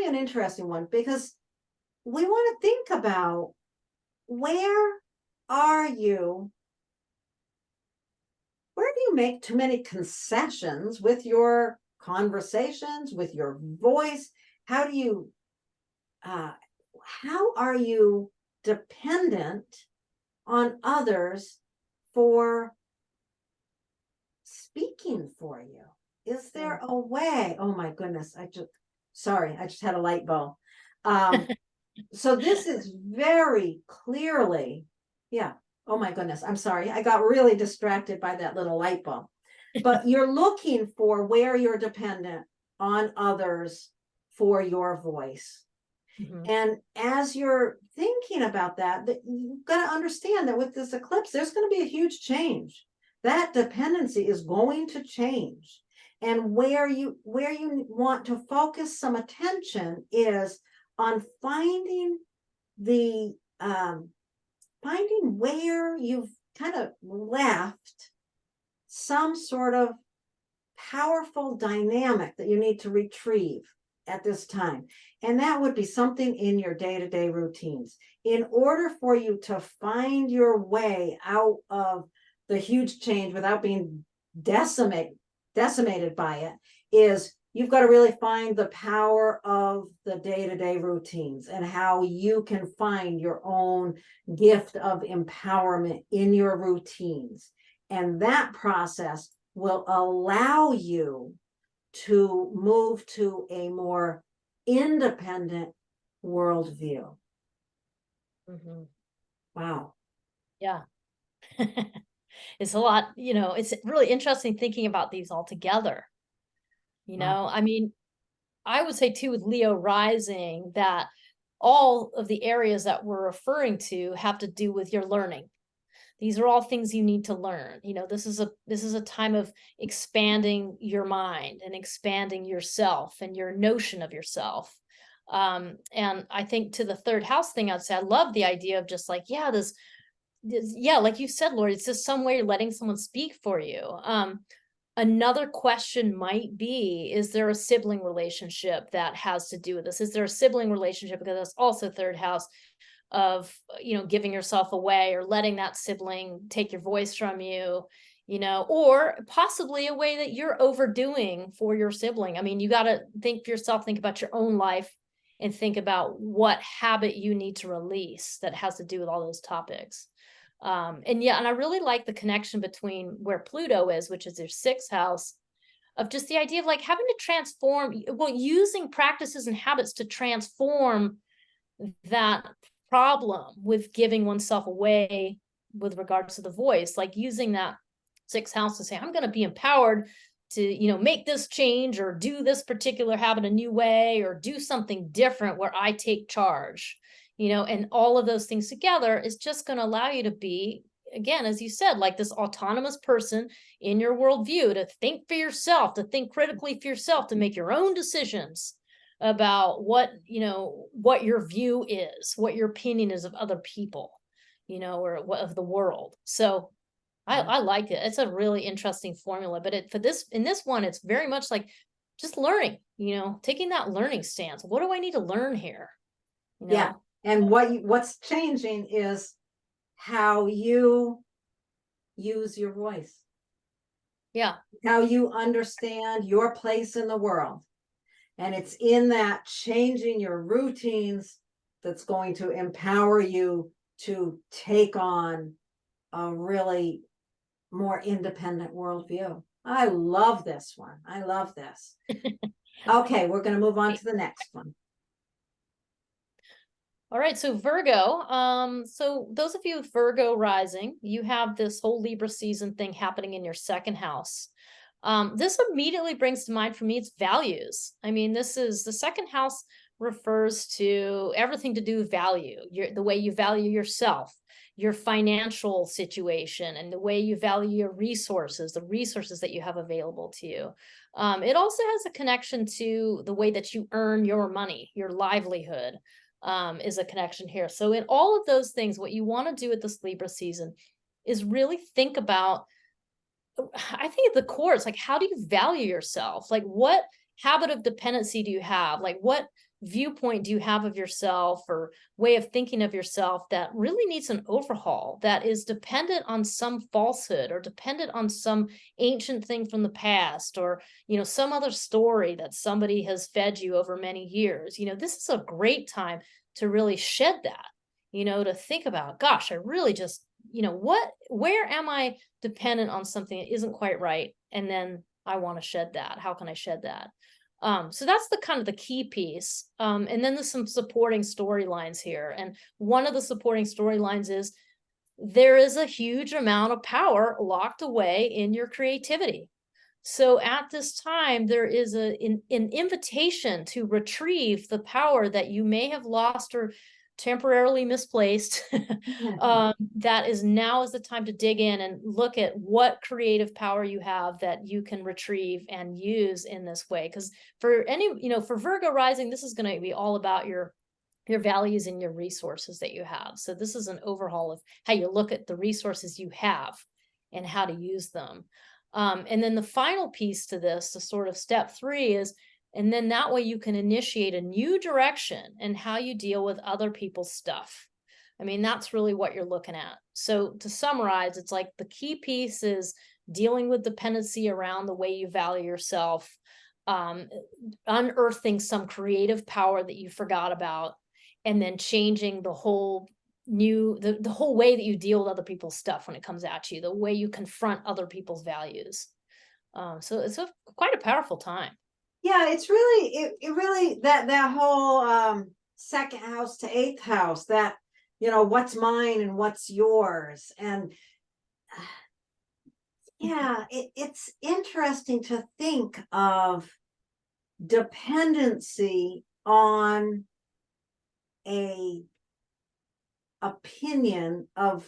an interesting one, because we want to think about, where do you make too many concessions with your conversations, with your voice? How are you dependent on others for speaking for you? Is there a way? Oh my goodness, I just had a light bulb. So this is very clearly, yeah. Oh my goodness, I'm sorry. I got really distracted by that little light bulb. But you're looking for where you're dependent on others for your voice. And as you're thinking about that, you've got to understand that with this eclipse, there's going to be a huge change. That dependency is going to change. And where you want to focus some attention is on finding where you've kind of left some sort of powerful dynamic that you need to retrieve at this time. And that would be something in your day-to-day routines. In order for you to find your way out of the huge change without being decimated by it, is you've got to really find the power of the day-to-day routines and how you can find your own gift of empowerment in your routines. And that process will allow you to move to a more independent worldview. Wow. Yeah. It's a lot, it's really interesting thinking about these all together. I mean, I would say too with Leo rising that all of the areas that we're referring to have to do with your learning. These are all things you need to learn. This is a time of expanding your mind and expanding yourself and your notion of yourself. And I think to the 3rd house thing, I'd say I love the idea of just like, like you said, Lord, it's just some way you're letting someone speak for you. Another question might be, is there a sibling relationship that has to do with this? Is there a sibling relationship, because that's also 3rd house, of giving yourself away or letting that sibling take your voice from you, or possibly a way that you're overdoing for your sibling. I mean, you got to think for yourself, think about your own life, and think about what habit you need to release that has to do with all those topics. And I really like the connection between where Pluto is, which is your 6th house, of just the idea of like having to transform, using practices and habits to transform that problem with giving oneself away with regards to the voice, like using that 6th house to say, I'm going to be empowered to, make this change or do this particular habit a new way or do something different where I take charge, and all of those things together is just going to allow you to be again, as you said, like this autonomous person in your worldview, to think for yourself, to think critically for yourself, to make your own decisions about what, what your view is, what your opinion is of other people, or what of the world. So I like it. It's a really interesting formula, but in this one, it's very much like just learning, taking that learning stance. What do I need to learn here? Yeah. And what's changing is how you use your voice. Yeah. How you understand your place in the world. And it's in that changing your routines that's going to empower you to take on a really more independent worldview. I love this one. I love this. Okay, we're going to move on to the next one. All right, so Virgo. So those of you with Virgo rising, you have this whole Libra season thing happening in your second house. This immediately brings to mind for me, it's values. I mean, this is the second house refers to everything to do with value, the way you value yourself, your financial situation, and the way you value your resources, the resources that you have available to you. It also has a connection to the way that you earn your money, your livelihood. Is a connection here. So in all of those things, what you want to do with this Libra season is really think about, I think at the core, it's like, how do you value yourself? Like, what habit of dependency do you have? Like, what viewpoint do you have of yourself, or way of thinking of yourself that really needs an overhaul, that is dependent on some falsehood, or dependent on some ancient thing from the past, or, some other story that somebody has fed you over many years? This is a great time to really shed that, to think about, gosh, I really just, where am I dependent on something that isn't quite right? And then I want to shed that. How can I shed that? So that's the kind of the key piece. And then there's some supporting storylines here. And one of the supporting storylines is there is a huge amount of power locked away in your creativity. So at this time, there is an invitation to retrieve the power that you may have lost or temporarily misplaced. That is now is the time to dig in and look at what creative power you have that you can retrieve and use in this way. Because for for Virgo rising, this is going to be all about your values and your resources that you have. So this is an overhaul of how you look at the resources you have and how to use them. And then the final piece to this, the sort of step 3 is, and then that way you can initiate a new direction in how you deal with other people's stuff. I mean, that's really what you're looking at. So to summarize, it's like the key piece is dealing with dependency around the way you value yourself, unearthing some creative power that you forgot about, and then changing the whole the whole way that you deal with other people's stuff when it comes at you, the way you confront other people's values. So it's quite a powerful time. Yeah, it's really it really that whole second house to eighth house, that what's mine and what's yours. And yeah, it's interesting to think of dependency on a opinion of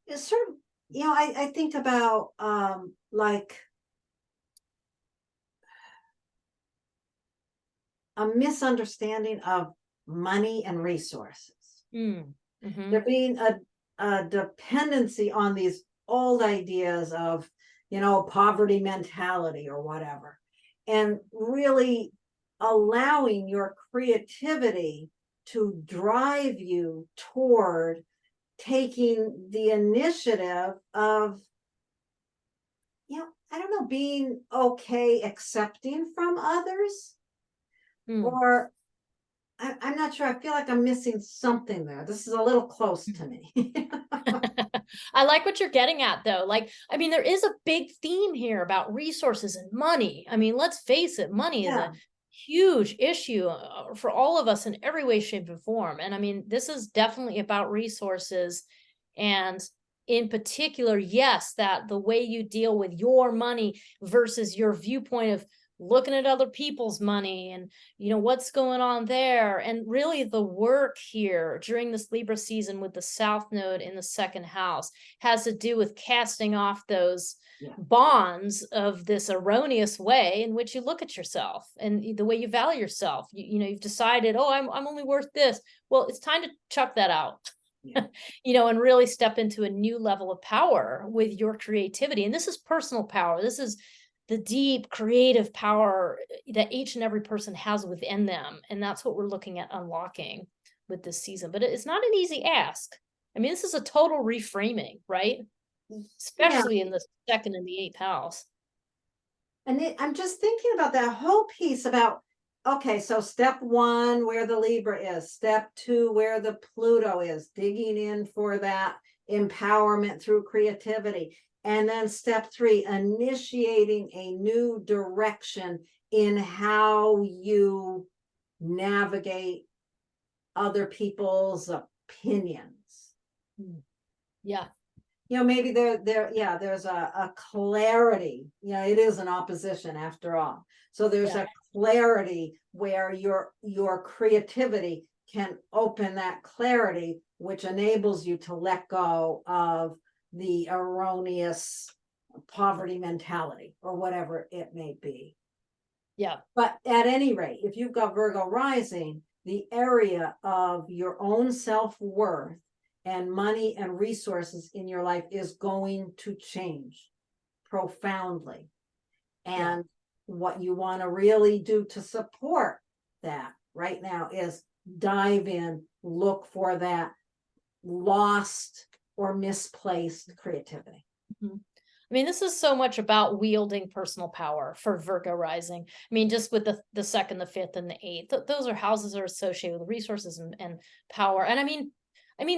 it's sort of, I think about like a misunderstanding of money and resources. There being a dependency on these old ideas of, poverty mentality or whatever, and really allowing your creativity to drive you toward taking the initiative of, I don't know, being okay accepting from others. Or I'm not sure. I feel like I'm missing something there. This is a little close to me. I like what you're getting at, though. Like, I mean, there is a big theme here about resources and money. I mean, let's face it, money is a huge issue for all of us in every way, shape, and form. And I mean, this is definitely about resources. And in particular, yes, that the way you deal with your money versus your viewpoint of looking at other people's money and, what's going on there. And really the work here during this Libra season with the South Node in the second house has to do with casting off those bonds of this erroneous way in which you look at yourself and the way you value yourself. You've decided, oh, I'm only worth this. Well, it's time to chuck that out. And really step into a new level of power with your creativity. And this is personal power. This is the deep creative power that each and every person has within them. And that's what we're looking at unlocking with this season. But it's not an easy ask. I mean, this is a total reframing, right? Especially in the second and the eighth house. And I'm just thinking about that whole piece about, okay, so step one, where the Libra is, step two, where the Pluto is, digging in for that empowerment through creativity. And then step three, initiating a new direction in how you navigate other people's opinions. Yeah. Maybe there's a clarity. It is an opposition after all. So there's a clarity where your creativity can open that clarity, which enables you to let go of the erroneous poverty mentality or whatever it may be. Yeah. But at any rate, if you've got Virgo rising, the area of your own self-worth and money and resources in your life is going to change profoundly. And what you want to really do to support that right now is dive in, look for that lost or misplaced creativity. Mm-hmm. I mean, this is so much about wielding personal power for Virgo rising. I mean, just with the second, the fifth, and the eighth, those are houses that are associated with resources and power. And I mean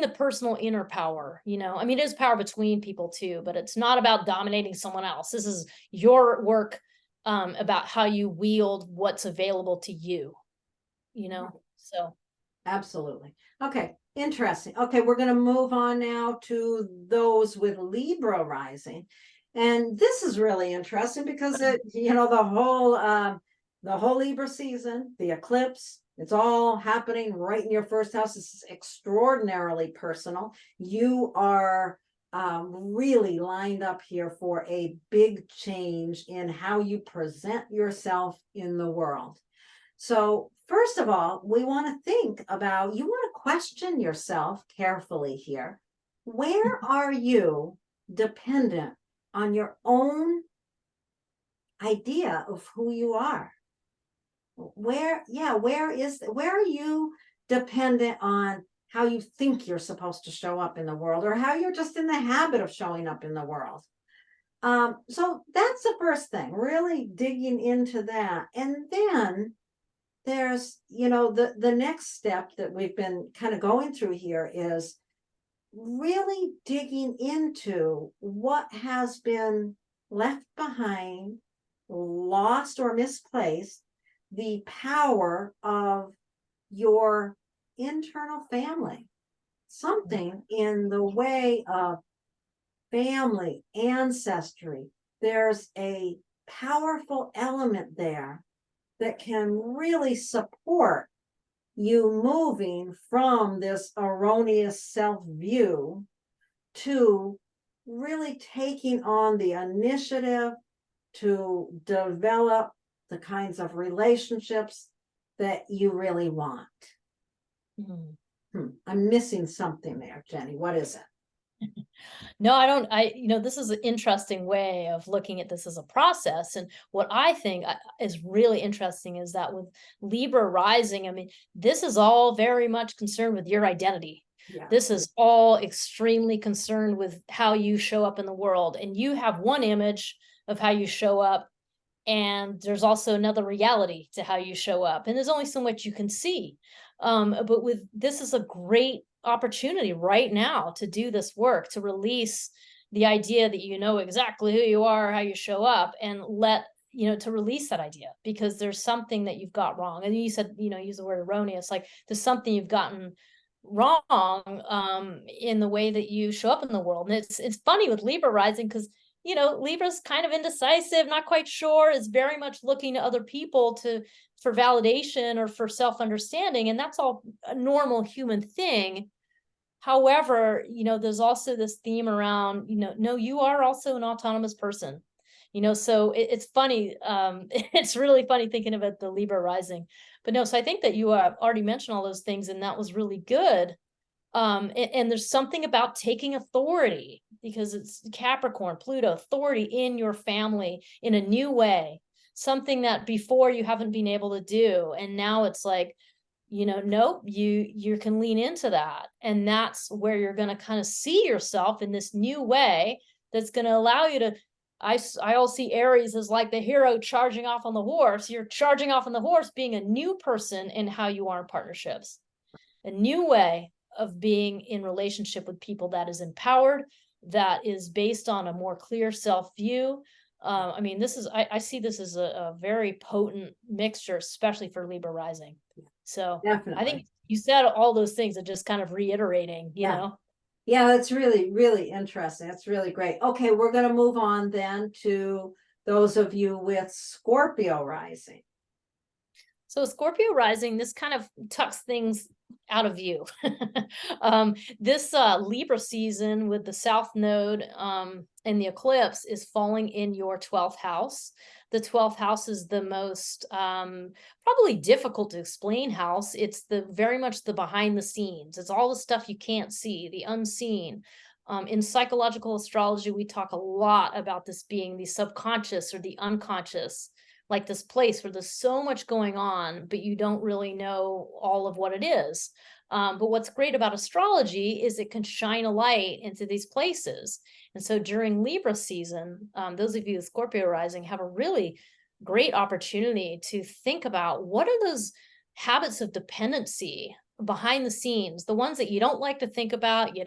the personal inner power, it is power between people too, but it's not about dominating someone else. This is your work about how you wield what's available to you, so. Absolutely. Okay. Interesting. Okay. We're going to move on now to those with Libra rising. And this is really interesting because the whole Libra season, the eclipse, it's all happening right in your first house. This is extraordinarily personal. You are really lined up here for a big change in how you present yourself in the world. So first of all, we want to think about, you want to question yourself carefully here. Where are you dependent on your own idea of who you are? Where are you dependent on how you think you're supposed to show up in the world, or how you're just in the habit of showing up in the world? So that's the first thing, really digging into that. And then there's, the next step that we've been kind of going through here is really digging into what has been left behind, lost or misplaced, the power of your internal family, something in the way of family, ancestry. There's a powerful element there that can really support you moving from this erroneous self-view to really taking on the initiative to develop the kinds of relationships that you really want. I'm missing something there, Jenny. What is it? No, I don't. This is an interesting way of looking at this as a process. And what I think is really interesting is that with Libra rising, this is all very much concerned with your identity. Yeah. This is all extremely concerned with how you show up in the world. And you have one image of how you show up, and there's also another reality to how you show up. And there's only so much you can see. But this is a great opportunity right now to do this work, to release the idea that you know exactly who you are, how you show up, and to release that idea, because there's something that you've got wrong. And you said, use the word erroneous, like there's something you've gotten wrong in the way that you show up in the world. And it's funny with Libra rising, because Libra's kind of indecisive, not quite sure, is very much looking to other people for validation or for self-understanding, and that's all a normal human thing. However, there's also this theme around, no, you are also an autonomous person. So it's funny. It's really funny thinking about the Libra rising. But no, so I think that you already mentioned all those things, and that was really good. And there's something about taking authority, because it's Capricorn, Pluto, authority in your family in a new way, something that before you haven't been able to do. And now it's like, nope, you can lean into that. And that's where you're going to kind of see yourself in this new way that's going to allow you to, I all see Aries as like the hero charging off on the horse. You're charging off on the horse, being a new person in how you are in partnerships, a new way of being in relationship with people that is empowered, that is based on a more clear self-view. I see this as a very potent mixture, especially for Libra rising. So Definitely. I think you said all those things and just kind of reiterating, Yeah, that's really, really interesting. That's really great. Okay, we're going to move on then to those of you with Scorpio rising. So Scorpio rising, this kind of tucks things out of view. This Libra season with the South Node and the eclipse is falling in your 12th house. The 12th house is the most probably difficult to explain house. It's very much the behind the scenes. It's all the stuff you can't see, the unseen. In psychological astrology, we talk a lot about this being the subconscious or the unconscious, like this place where there's so much going on, but you don't really know all of what it is. But what's great about astrology is it can shine a light into these places. And so during Libra season, those of you with Scorpio rising have a really great opportunity to think about what are those habits of dependency behind the scenes, the ones that you don't like to think about,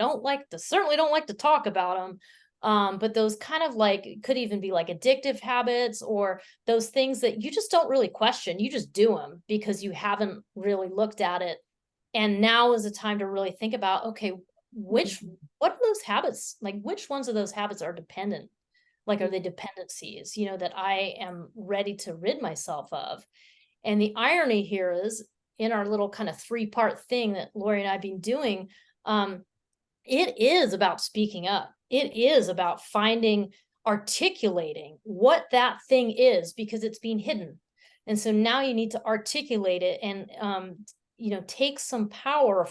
certainly don't like to talk about them. But those kind of could even be like addictive habits, or those things that you just don't really question. You just do them because you haven't really looked at it. And now is the time to really think about, okay, what are those habits? Like, which ones of those habits are dependent? Like, are they dependencies, that I am ready to rid myself of? And the irony here is, in our little kind of 3-part thing that Lori and I've been doing, it is about speaking up. It is about articulating what that thing is, because it's being hidden. And so now you need to articulate it and, take some power, or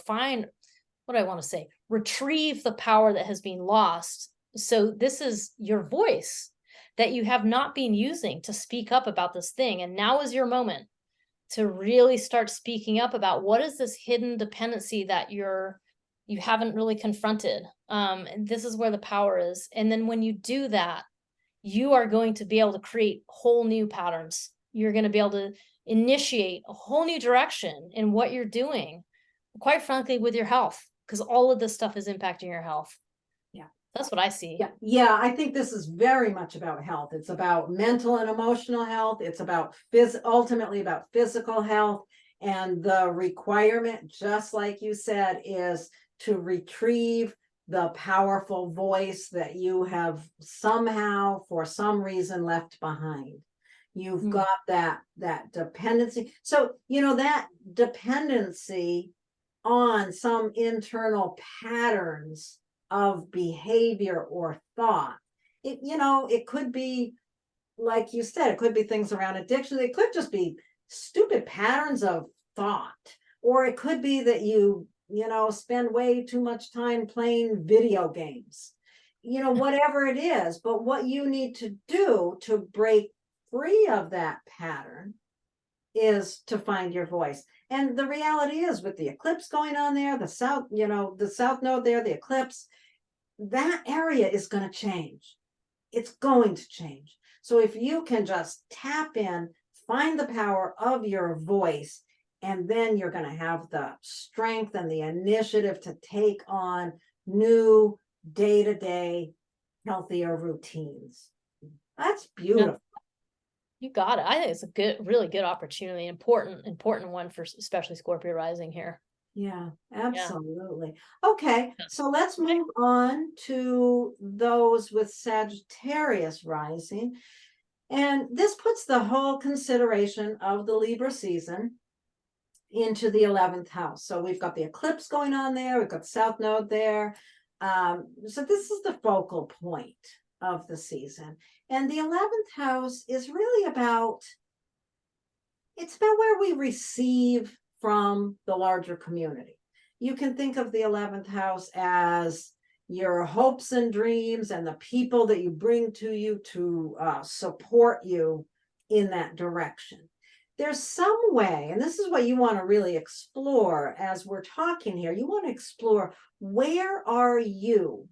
retrieve the power that has been lost. So this is your voice that you have not been using to speak up about this thing. And now is your moment to really start speaking up about what is this hidden dependency that you haven't really confronted. And this is where the power is. And then when you do that, you are going to be able to create whole new patterns. You're going to be able to initiate a whole new direction in what you're doing, quite frankly, with your health, because all of this stuff is impacting your health. Yeah. That's what I see. Yeah. I think this is very much about health. It's about mental and emotional health. It's about ultimately about physical health. And the requirement, just like you said, is to retrieve the powerful voice that you have somehow, for some reason, left behind. You've got that dependency. So, that dependency on some internal patterns of behavior or thought. It could be, like you said, it could be things around addiction. It could just be stupid patterns of thought, or it could be that you spend way too much time playing video games, whatever it is. But what you need to do to break free of that pattern is to find your voice. And the reality is, with the eclipse going on there, the South Node there, the eclipse, that area is going to change. It's going to change. So if you can just tap in, find the power of your voice, and then you're going to have the strength and the initiative to take on new day-to-day healthier routines. That's beautiful. You got it. I think it's a really good opportunity, important one for especially Scorpio rising here. Yeah, Yeah. absolutely. Okay, Yeah. so let's Okay. move on to those with Sagittarius rising. And this puts the whole consideration of the Libra season into the 11th house. So we've got the eclipse going on there, we've got the South Node there. So this is the focal point of the season. And the 11th house is really about, it's about where we receive from the larger community. You can think of the 11th house as your hopes and dreams and the people that you bring to you to support you in that direction. There's some way, and this is what you want to really explore as we're talking here. You want to explore, where are you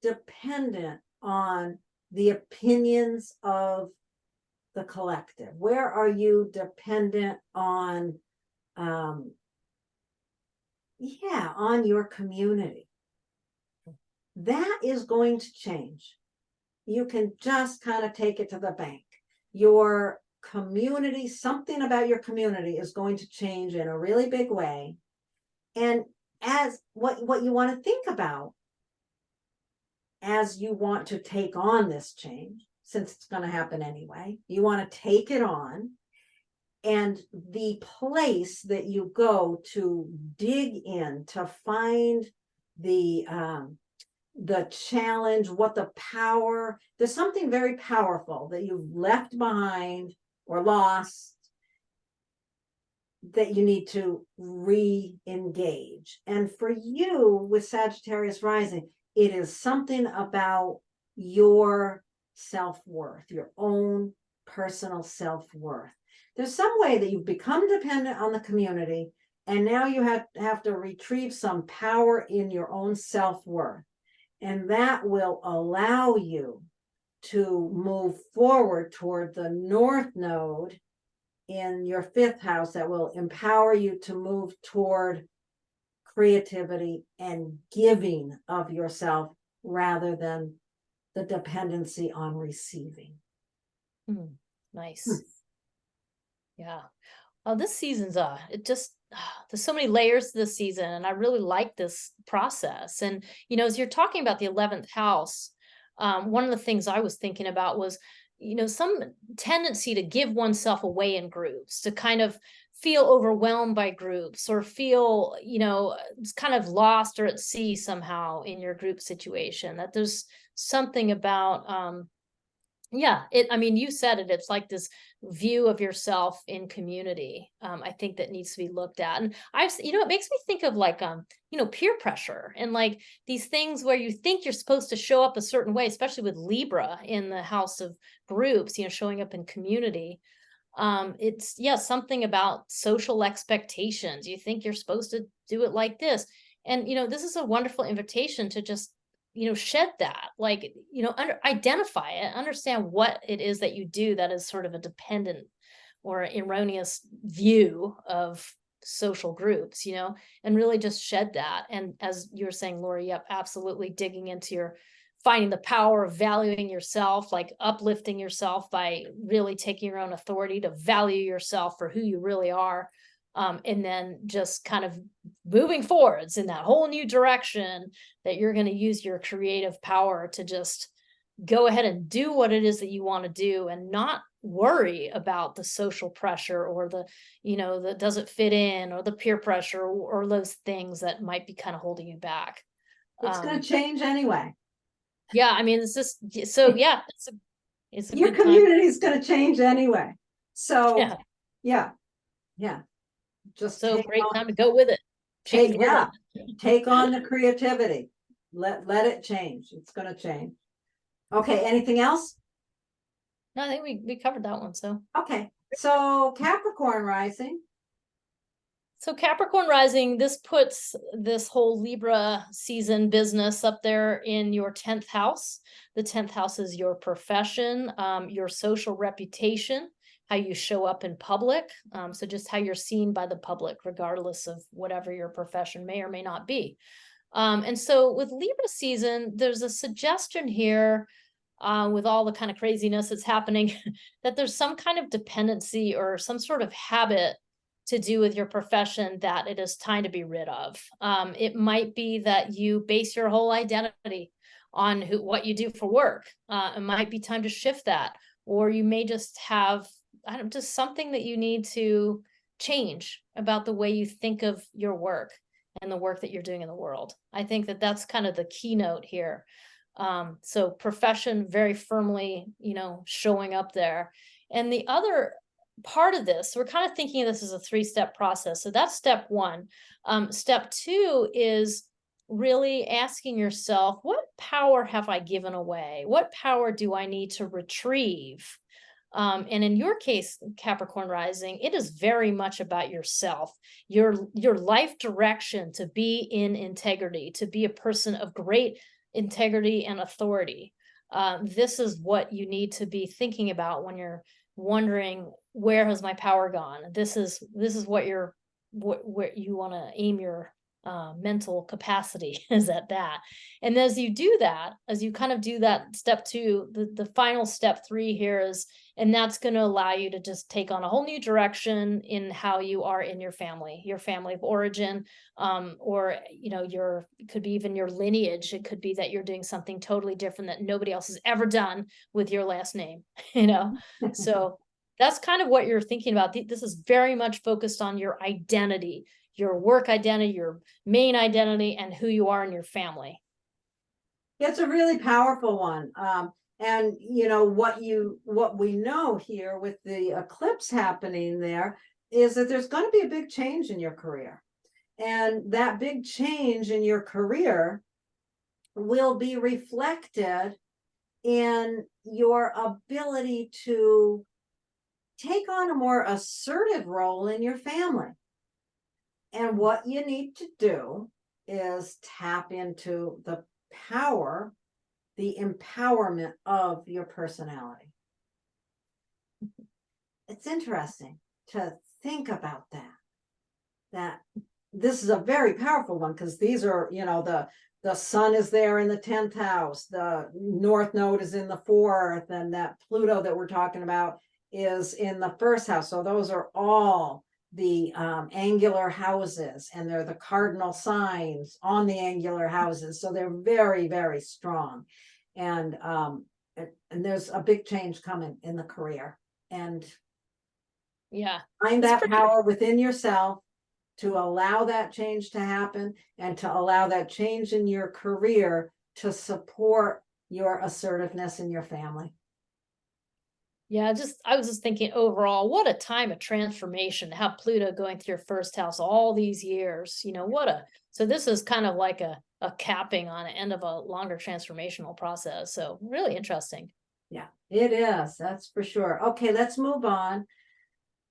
dependent on the opinions of the collective? Where are you dependent on, on your community? That is going to change. You can just kind of take it to the bank. Your community, something about your community is going to change in a really big way. And as what you want to think about as you want to take on this change, since it's going to happen anyway, you want to take it on. And the place that you go to dig in to find the challenge, what the power, there's something very powerful that you've left behind or lost that you need to re-engage. And for you with Sagittarius rising, it is something about your self-worth, your own personal self-worth. There's some way that you've become dependent on the community, and now you have to retrieve some power in your own self-worth. And that will allow you to move forward toward the North Node in your 5th house that will empower you to move toward creativity and giving of yourself rather than the dependency on receiving. Nice. Yeah. Oh, this season's there's so many layers to this season, and I really like this process. And as you're talking about the 11th house, one of the things I was thinking about was some tendency to give oneself away in groups, to kind of feel overwhelmed by groups, or feel kind of lost or at sea somehow in your group situation. That there's something about you said it, it's like this view of yourself in community. I think that needs to be looked at. And it makes me think of like, peer pressure and like these things where you think you're supposed to show up a certain way, especially with Libra in the house of groups, showing up in community. It's something about social expectations. You think you're supposed to do it like this. And, this is a wonderful invitation to just shed that, like, identify it, understand what it is that you do that is sort of a dependent or erroneous view of social groups, and really just shed that. And as you were saying, Lori, yep, absolutely digging into finding the power of valuing yourself, like uplifting yourself by really taking your own authority to value yourself for who you really are. And then just kind of moving forwards in that whole new direction that you're going to use your creative power to just go ahead and do what it is that you want to do, and not worry about the social pressure or the does it fit in, or the peer pressure, or those things that might be kind of holding you back. It's going to change anyway. Yeah, I mean, it's just so yeah, it's a your good community is going to change anyway. So yeah. Just so great time to go with it. Take on the creativity. Let it change. It's going to change. Okay, anything else? No, I think we covered that one. So okay, so Capricorn rising. So Capricorn rising, this puts this whole Libra season business up there in your 10th house. The 10th house is your profession, your social reputation, how you show up in public. So just how you're seen by the public, regardless of whatever your profession may or may not be. And so with Libra season, there's a suggestion here with all the kind of craziness that's happening that there's some kind of dependency or some sort of habit to do with your profession that it is time to be rid of. It might be that you base your whole identity on what you do for work. It might be time to shift that, or you may just have, I don't, just something that you need to change about the way you think of your work and the work that you're doing in the world. I think that that's kind of the keynote here. So profession very firmly, showing up there. And the other part of this, we're kind of thinking of this as a 3-step process. So that's step 1. Step 2 is really asking yourself, what power have I given away? What power do I need to retrieve? And in your case, Capricorn rising, it is very much about yourself, your life direction, to be in integrity, to be a person of great integrity and authority. This is what you need to be thinking about when you're wondering, where has my power gone? This is what where you want to aim your mental capacity is at that. And as you do that, as you kind of do that step 2, the final step 3 here is, and that's going to allow you to just take on a whole new direction in how you are in your family of origin, or it could be even your lineage. It could be that you're doing something totally different that nobody else has ever done with your last name. So that's kind of what you're thinking about. This is very much focused on your identity, your work identity, your main identity, and who you are in your family. It's a really powerful one. And what we know here with the eclipse happening there is that there's going to be a big change in your career. And that big change in your career will be reflected in your ability to take on a more assertive role in your family. And what you need to do is tap into the power, the empowerment of your personality. It's interesting to think about that this is a very powerful one, because these are, the sun is there in the 10th house, the north node is in the 4th, and that Pluto that we're talking about is in the 1st house. So those are all the angular houses, and they're the cardinal signs on the angular houses. So they're very, very strong. And there's a big change coming in the career. And find that power within yourself to allow that change to happen, and to allow that change in your career to support your assertiveness in your family. Yeah, I was just thinking overall, what a time of transformation to have Pluto going through your 1st house all these years. So this is kind of like a capping on the end of a longer transformational process. So really interesting. Yeah, it is. That's for sure. Okay, let's move on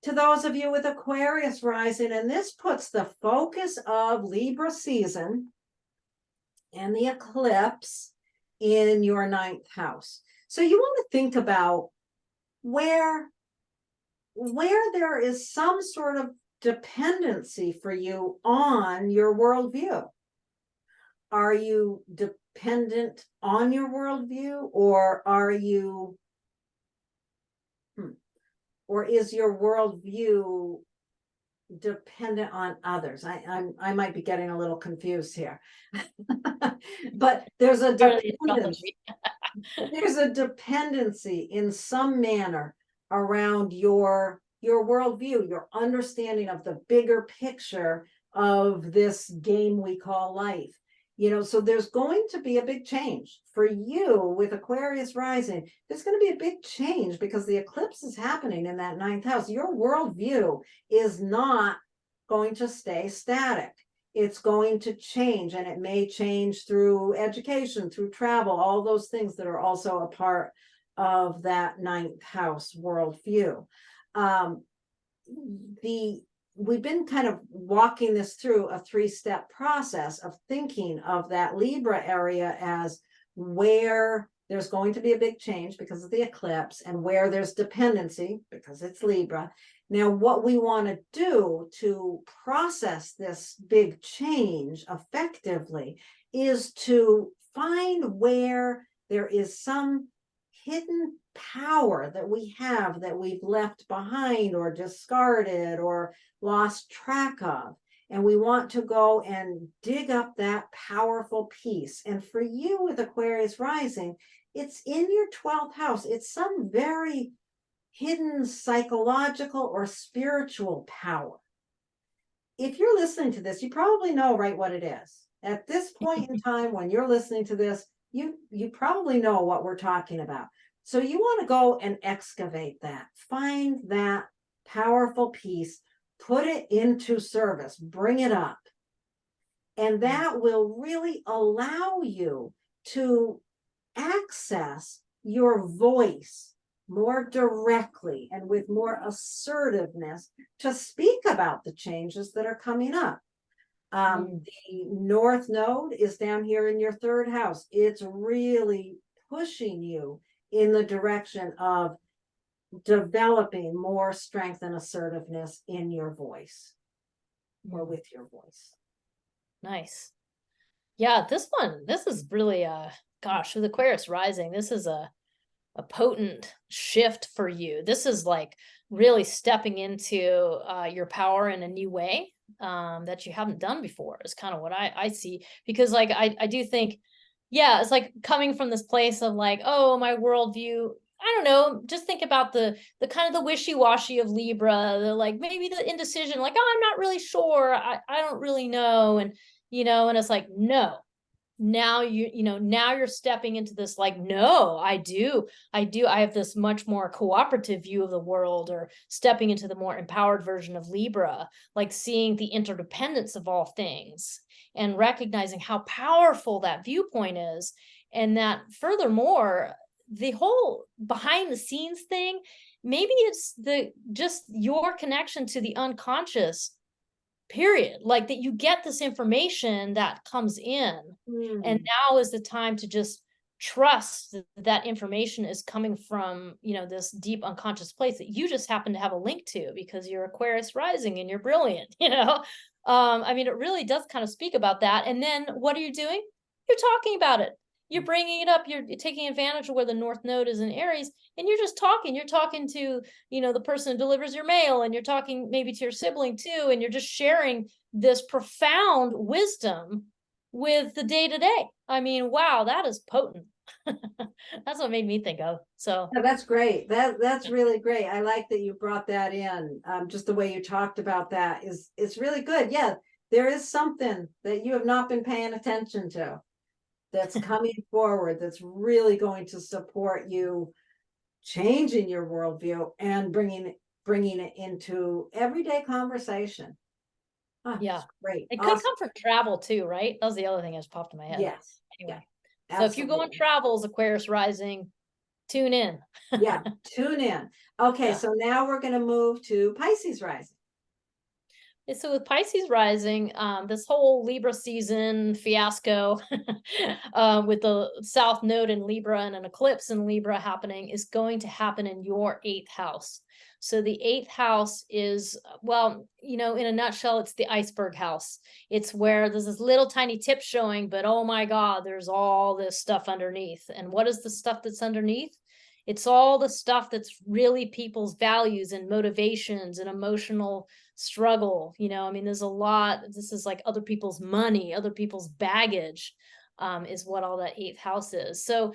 to those of you with Aquarius rising, and this puts the focus of Libra season and the eclipse in your 9th house. So you want to think about where there is some sort of dependency for you on your worldview. Are you dependent on your worldview, or are you, or is your worldview dependent on others? I might be getting a little confused here, but there's a dependency. There's a dependency in some manner around your worldview, your understanding of the bigger picture of this game we call life. So there's going to be a big change for you with Aquarius rising. There's going to be a big change because the eclipse is happening in that 9th house. Your worldview is not going to stay static. It's going to change, and it may change through education, through travel, all those things that are also a part of that 9th house worldview. We've been kind of walking this through a 3-step process of thinking of that Libra area as where there's going to be a big change because of the eclipse, and where there's dependency because it's Libra. Now, what we want to do to process this big change effectively is to find where there is some hidden power that we have that we've left behind or discarded or lost track of. And we want to go and dig up that powerful piece. And for you with Aquarius rising, it's in your 12th house. It's some very hidden psychological or spiritual power. If you're listening to this, you probably know right what it is. At this point in time, when you're listening to this, you probably know what we're talking about. So you want to go and excavate that, find that powerful piece, put it into service, bring it up. And that will really allow you to access your voice more directly and with more assertiveness to speak about the changes that are coming up. The North Node is down here in your 3rd house. It's really pushing you in the direction of developing more strength and assertiveness in your voice or with your voice. Nice. Yeah, this is really gosh, with Aquarius rising, this is a potent shift for you. This is like really stepping into your power in a new way that you haven't done before is kind of what I see. Because like I do think, yeah, it's like coming from this place of like, oh, my worldview. I don't know, just think about the kind of the wishy-washy of Libra, the like maybe the indecision, like, oh, I'm not really sure. I don't really know. And and it's like, no, now now you're stepping into this like, no, I have this much more cooperative view of the world, or stepping into the more empowered version of Libra, like seeing the interdependence of all things and recognizing how powerful that viewpoint is. And that furthermore, the whole behind the scenes thing, maybe it's just your connection to the unconscious, period, like that you get this information that comes in, and now is the time to just trust that information is coming from this deep unconscious place that you just happen to have a link to because you're Aquarius rising and you're brilliant. I mean, it really does kind of speak about that. And then what are you doing? You're talking about it. You're bringing it up. You're taking advantage of where the North Node is in Aries, and you're just talking. You're talking to, the person who delivers your mail, and you're talking maybe to your sibling too, and you're just sharing this profound wisdom with the day-to-day. I mean, wow, that is potent. That's what made me think of. So yeah, that's great. That's really great. I like that you brought that in. Just the way you talked about that it's really good. Yeah, there is something that you have not been paying attention to that's coming forward that's really going to support you changing your worldview and bringing it into everyday conversation. yeah, great. it Awesome. could come from travel too, right? That was the other thing that just popped in my head. Yes. Anyway, Yeah, so if you go on travels, Aquarius rising, tune in. Yeah, tune in. Okay, Yeah. so now we're going to move to Pisces rising. So with Pisces rising, this whole Libra season fiasco with the South Node in Libra and an eclipse in Libra happening is going to happen in your 8th house. So the 8th house is, well, in a nutshell, it's the iceberg house. It's where there's this little tiny tip showing, but oh my God, there's all this stuff underneath. And what is the stuff that's underneath? It's all the stuff that's really people's values and motivations and emotional struggle. I mean, there's a lot. This is like other people's money, other people's baggage, is what all that 8th house is. So,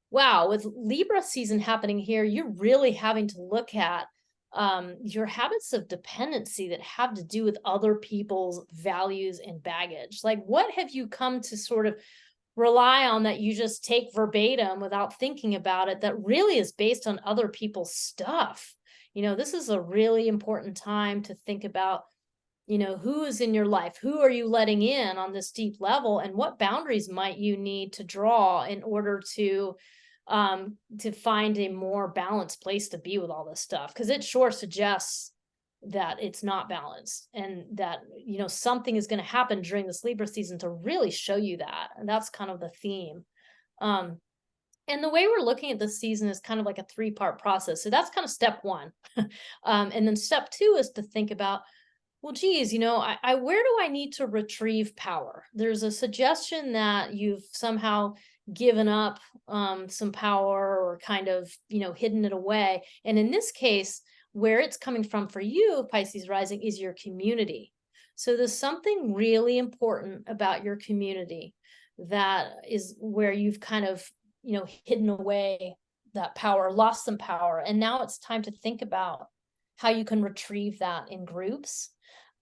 wow, with Libra season happening here, you're really having to look at your habits of dependency that have to do with other people's values and baggage. Like, what have you come to sort of rely on that you just take verbatim without thinking about it, that really is based on other people's stuff? This is a really important time to think about, who is in your life, who are you letting in on this deep level, and what boundaries might you need to draw in order to find a more balanced place to be with all this stuff, because it sure suggests that it's not balanced, and that something is going to happen during this Libra season to really show you that. And that's kind of the theme. And the way we're looking at this season is kind of like a 3-part process. So that's kind of step 1. And then step 2 is to think about, well, geez, where do I need to retrieve power? There's a suggestion that you've somehow given up some power or kind of, hidden it away. And in this case, where it's coming from for you, Pisces rising, is your community. So there's something really important about your community that is where you've kind of, hidden away that power, lost some power. And now it's time to think about how you can retrieve that in groups.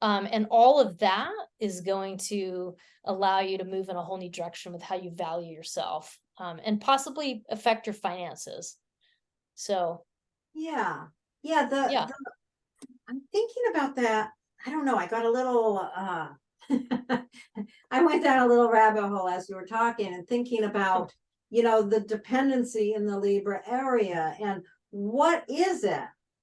And all of that is going to allow you to move in a whole new direction with how you value yourself, and possibly affect your finances. So, Yeah. yeah. I'm thinking about that. I don't know. I got a little I went down a little rabbit hole as you were talking and thinking about, the dependency in the Libra area and what is it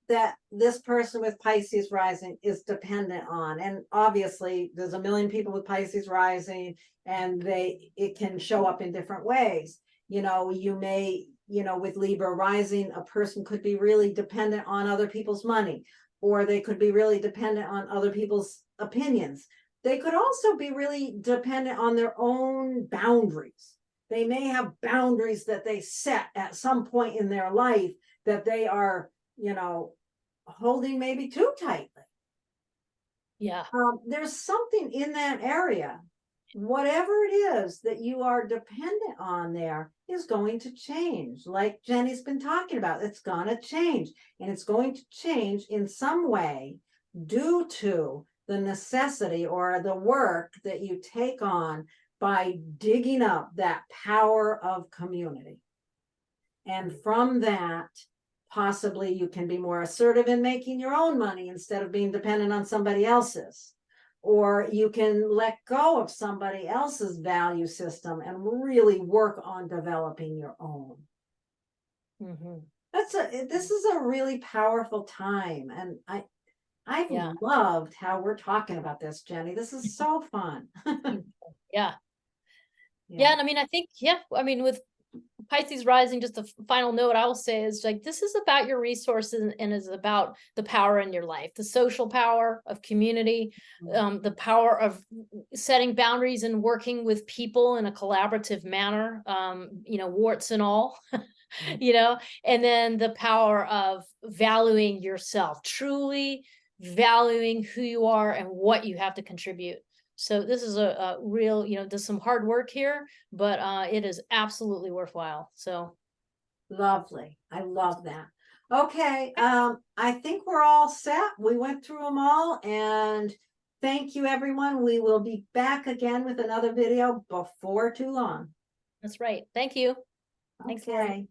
that this person with Pisces rising is dependent on. And obviously there's a million people with Pisces rising and it can show up in different ways. You may, with Libra rising, a person could be really dependent on other people's money, or they could be really dependent on other people's opinions. They could also be really dependent on their own boundaries. They may have boundaries that they set at some point in their life that they are, holding maybe too tightly. Yeah. There's something in that area. Whatever it is that you are dependent on there is going to change. Like Jenny's been talking about, it's going to change. And it's going to change in some way due to the necessity or the work that you take on by digging up that power of community. And from that, possibly you can be more assertive in making your own money instead of being dependent on somebody else's. Or you can let go of somebody else's value system and really work on developing your own. Mm-hmm. This is a really powerful time. And I've loved how we're talking about this, Jenny. This is so fun. Yeah. And I think, with Pisces rising, just a final note I will say is like, this is about your resources and is about the power in your life, the social power of community, the power of setting boundaries and working with people in a collaborative manner, warts and all, and then the power of valuing yourself, truly valuing who you are and what you have to contribute. So this is a real, there's some hard work here, but it is absolutely worthwhile. So lovely. I love that. Okay. I think we're all set. We went through them all, and thank you, everyone. We will be back again with another video before too long. that's right. Thank you. Thanks, Lori. Okay.